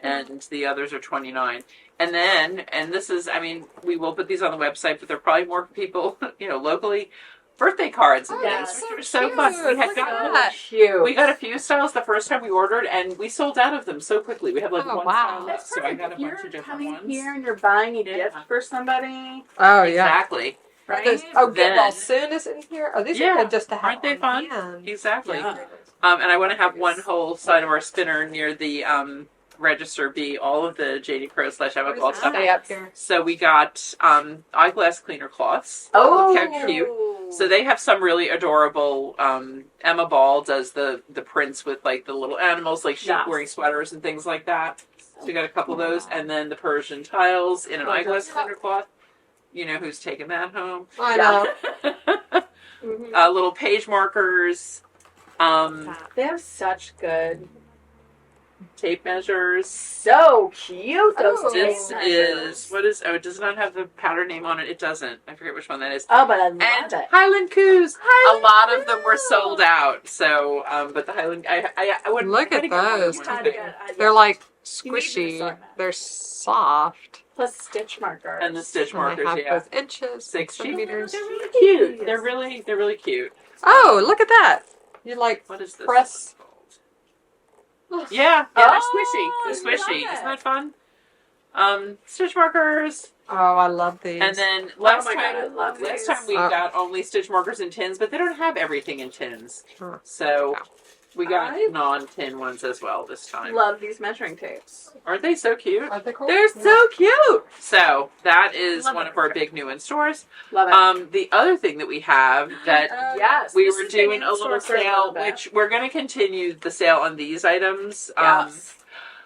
and the others are 29. And then, and this is, I mean, we will put these on the website, but they're probably more for people, locally. Birthday cards and Oh, things, that's which so are so cute. fun. We had Look at gotten that. Cute. We got a few styles the first time we ordered, and we sold out of them so quickly. We had like Oh, one wow. style left, That's so I perfect. got a If bunch of you're different coming ones. here and you're buying a gift Yeah. for somebody, Oh Exactly, right? Oh, get Then- well soon is in here. Oh, these Yeah. are good just to have. Aren't they on fun? hand. exactly. Yeah. And I want to have one whole side of our spinner near the register be all of the JD Pro / Emma What Ball is stuff. that? Stay up here. So we got eyeglass cleaner cloths. Oh, Look how cute. So they have some really adorable. Emma Ball does the prints with like the little animals, like sheep Yes. wearing sweaters and things like that. So we got a couple of those, and then the Persian tiles in an eyeglass cleaner cloth. You know who's taking that home? I know. Little page markers. They have such good tape measures. So cute. Those Oh. tape This measures. it does not have the powder name on it. It doesn't. I forget which one that is. Oh, but I love And it. Highland Coos. Highland A lot of them were Coos. sold out. So, but the Highland, I would Look at kinda get one of those. them Had one to day. get- They're like You need an squishy. assortment. They're soft. Plus stitch markers. And the stitch And they markers, have yeah. both inches, 6 centimeters. They're really cute. They're really cute. Oh, look at that! You like What is this? press. Yeah, Oh, they're squishy. They're I squishy. love it. Isn't that fun? Stitch markers. Oh, I love these. And then last my God, I time, love last these. time we got only stitch markers in tins, but they don't have everything in tins. Sure. So we got I- non-tin ones as well this time. Love these measuring tapes. Aren't they so cute? Are they cool? They're so cute. So that is Love one it. of our big new in stores. Love it. The other thing that we have that Yes. we this were has been doing in a store little for sale, bit. which we're going to continue the sale on these items. Yes.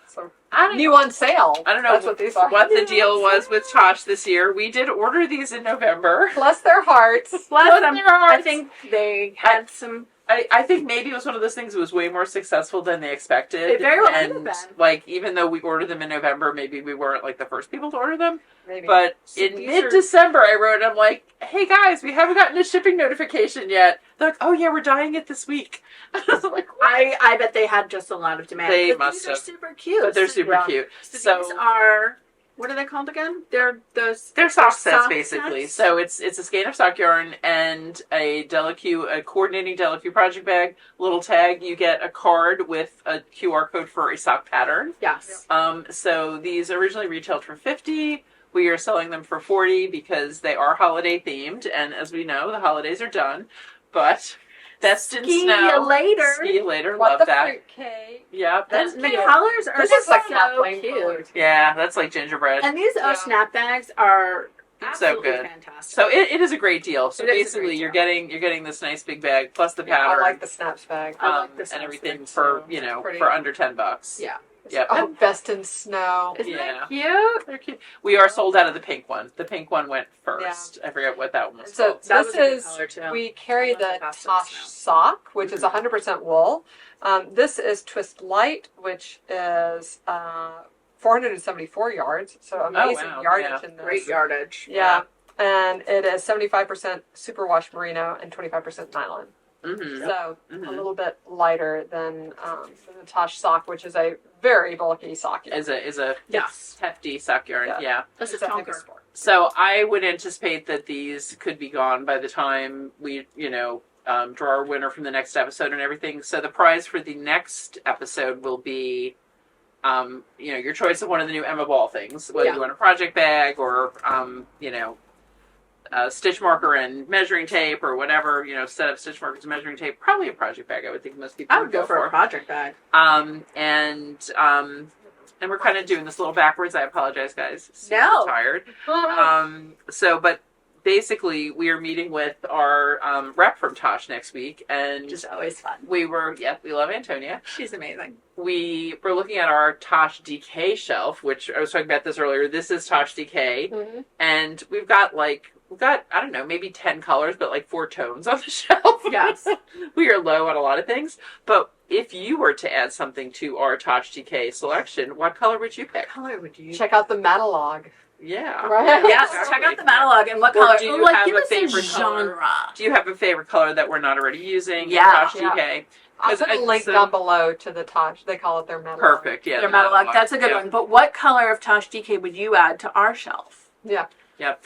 So, I don't new on sale. I don't know That's what these are. what the deal was with Tosh this year. We did order these in November. Bless their hearts. Bless them. their hearts. I think they had some. I think maybe it was one of those things that was way more successful than they expected. It very well could have and been. like even though we ordered them in November, maybe we weren't like the first people to order them. Maybe. But So in these mid-December, I wrote, I'm like, hey guys, we haven't gotten a shipping notification yet. They're like, oh yeah, we're dying it this week. I was like, I bet they had just a lot of demand. They But must these have. are super cute. but they're super Yeah. cute. So, So these are, what are they called again? They're those. they're sock sets sock basically. sets? So it's a skein of sock yarn and a coordinating Delaque project bag, little tag. You get a card with a QR code for a sock pattern. Yes. So these originally retailed for $50. We are selling them for $40 because they are holiday themed, and as we know, the holidays are done. But Best in See Snow. you later. See you later. What Love the that. fruitcake? Yeah, that's And the cute. colors are This is so like Kathleen cute. colored. Yeah, that's like gingerbread. And these Yeah. snap bags are So absolutely good. fantastic. So it is a great deal. So It is a basically, great you're deal. getting this nice big bag plus the Yeah, pattern, I like the snaps bag. I like the and snaps everything bag, for too. Pretty. for under $10. Yeah. Yep. Oh, best in snow. Isn't Yeah. that cute? They're cute. We are sold out of the pink one. The pink one went first. I forget what that one was So called. That this was a good is, color, too. we carry I love the the best in Tosh snow. sock, which is 100% wool. This is Twist Light, which is 474 yards. So amazing wow, yardage yeah. in this. Great yardage. Yeah. And it is 75% superwash merino and 25% nylon. Mm-hmm. So a Mhm. little bit lighter than the Tosh sock, which is a very bulky sock. Is a Yes. hefty sock yarn. Yeah. Yeah. This is It's a heavy chunker. sport. So I would anticipate that these could be gone by the time we, draw our winner from the next episode and everything. So the prize for the next episode will be, your choice of one of the new Emma Ball things, whether Yeah. you want a project bag or, a stitch marker and measuring tape or whatever, set up stitch markers and measuring tape. Probably a project bag. I would think most people I would go for a project bag. And we're kind of doing this a little backwards. I apologize, guys. Super No. tired. But basically, we are meeting with our rep from Tosh next week, and Which is always fun. we love Antonia. She's amazing. We were looking at our Tosh DK shelf, which I was talking about this earlier. This is Tosh DK, Mm-hmm. and we've got I don't know, maybe 10 colors, but like 4 tones on the shelf. Yes. We are low on a lot of things, but if you were to add something to our Tosh DK selection, what color would you pick? What color would you? Check out the Matalog. Yeah. Right. Yes, exactly. check out the catalog and what Or color. do you like, have give a us favorite color? genre. Do you have a favorite color that we're not already using? Yeah. Tosh Yeah. DK. I'll 'Cause put a it's link so- down below to the Tosh. They call it their Matalog. Perfect. Yeah. Their the Metalog. That's a good yeah. one. But what color of Tosh DK would you add to our shelf? Yeah. Yep.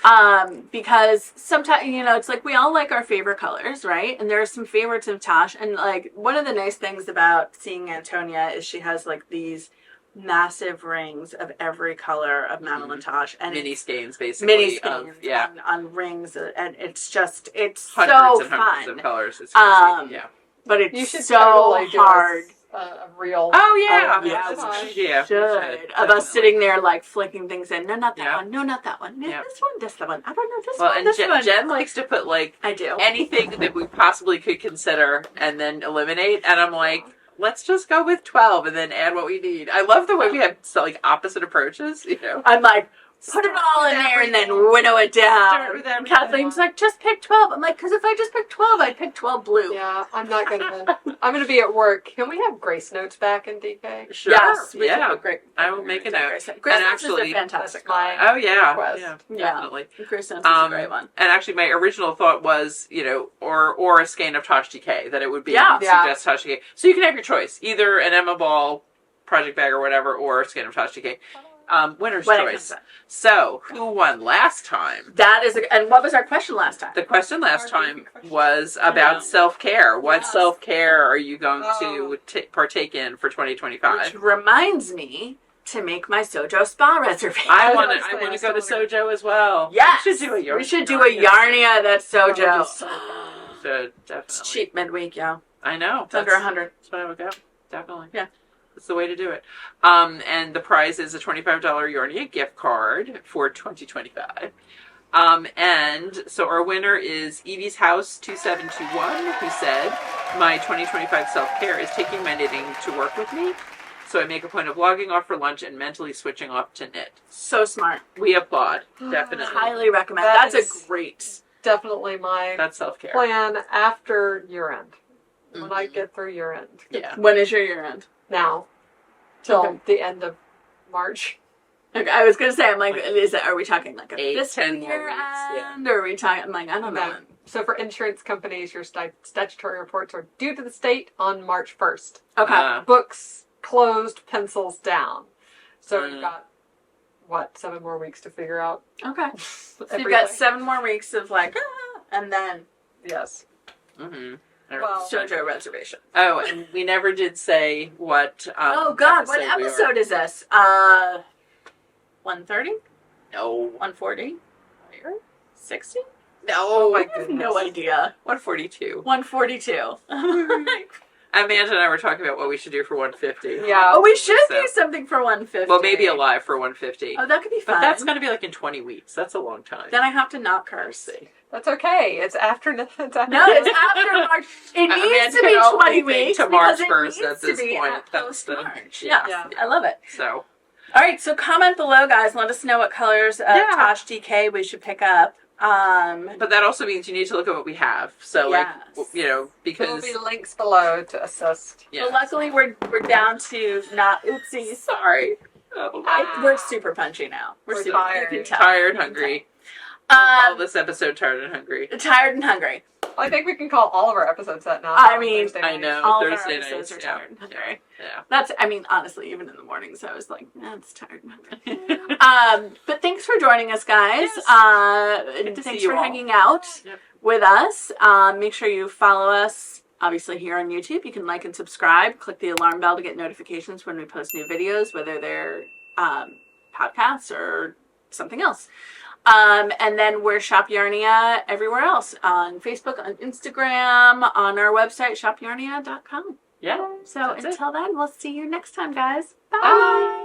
Because sometimes, it's like we all like our favorite colors, right? And there are some favorites of Tosh. And like one of the nice things about seeing Antonia is she has like these massive rings of every color of Madeline Tosh. And Mini skeins, basically. mini of- skeins yeah. on rings. And it's just, it's Hundreds so and hundreds fun. of colors. It's crazy. Yeah. But it's You should so totally do hard. a real. Oh yeah. Oh, yeah. That's a good idea. We Should. should, Of us definitely. sitting there like flicking things in. No, not that Yeah. one. No, not that one. No, Yeah. this one, this one. I don't know this Well, one. and This one. Jen likes to put like I do. anything that we possibly could consider and then eliminate. And I'm like, let's just go with 12 and then add what we need. I love the way we have like opposite approaches. I'm like, put it all in with there and then everything. winnow it Start down. with And everything. Kathleen's like, just pick 12. I'm like, because if I just pick 12, I'd pick 12 blue. Yeah, I'm not gonna. I'm gonna be at work. Can we have grace notes back in DK? Sure. Yes, we yeah. should put great. I will make a note. Grace And Notes is actually- a fantastic That's my- color. Oh yeah. Request. Yeah. Yeah. Definitely. Grace Notes is a great one. And actually, my original thought was, or a skein of Tosh DK, that it would be Yeah. suggest Tosh DK. So you can have your choice, either an Emma Ball project bag or whatever, or a skein of Tosh DK. Winner's When it choice. comes in. So who won last time? That is, and what was our question last time? The question last time was about self-care. What Yes. self-care are you going to partake in for 2025? Which reminds me to make my Sojo spa reservation. I was want gonna to say, go to Sojo as well. Yes, we should do a Yarnia. We should do a Yarnia that's Sojo. Should, It's definitely. cheap midweek, yo. I know. It's under 100. That's what I would go. Definitely. Yeah. That's the way to do it. And the prize is a $25 Yarnia gift card for 2025. And so our winner is Evie's House 2721, who said, my 2025 self-care is taking my knitting to work with me. So I make a point of logging off for lunch and mentally switching off to knit. So smart. We applaud. Definitely. Highly recommend. That That's is- a great. Definitely my That's self-care. plan after year end. When I Mhm. get through year end. Yeah. When is your year end? Now, till Okay. the end of March. Okay, I was gonna say, I'm like, are we talking like a 8, fiscal 10 more year weeks, yeah. end, or are we talking? I'm like, I don't know. No. So for insurance companies, your statutory reports are due to the state on March 1st. Okay. Books closed, pencils down. So Mm. we've got, 7 more weeks to figure out Okay. So you've everything. got 7 more weeks of like, and then Yes. Mm-hmm. Well, Sojo reservation. Oh, and we never did say what. Oh God, what we are. episode is this? 130? No. 140? 60? No. Oh my goodness. No idea. 142. 142. Amanda and I were talking about what we should do for 150. Yeah. Oh, we should So- do something for 150. Well, maybe a live for 150. Oh, that could be fun. But that's going to be like in 20 weeks. That's a long time. Then I have to not curse. That's okay. It's after. No, it's after March. It I needs mean, to be can only 20 think weeks to March because it 1st needs at to this be point. at That's the- post-March. yeah. Yes, I love it. So, All right, so comment below, guys. Let us know what colors of Yeah. Tosh DK we should pick up. but that also means you need to look at what we have. So, Yes. there will There be will be links below to assist. Yeah. But luckily, we're down to not oopsies. Sorry, Oh, we're super punchy now. We're super tired. You can tell. tired, You can hungry. tell. Call this episode tired and hungry. Tired and hungry. I think we can call all of our episodes that now. I mean, Thursday I nights. know. All of Thursday our episodes nights, are yeah. tired and hungry. Yeah. That's, I mean, honestly, even in the mornings, I was like, it's tired and hungry. But thanks for joining us, guys. Yes. Good to Thanks see you for all. hanging out Yep. with us. Make sure you follow us, obviously, here on YouTube. You can like and subscribe. Click the alarm bell to get notifications when we post new videos, whether they're podcasts or something else. And then we're Shop Yarnia everywhere else, on Facebook, on Instagram, on our website, shopyarnia.com. Yeah. So That's it. until then, we'll see you next time, guys. Bye. Bye.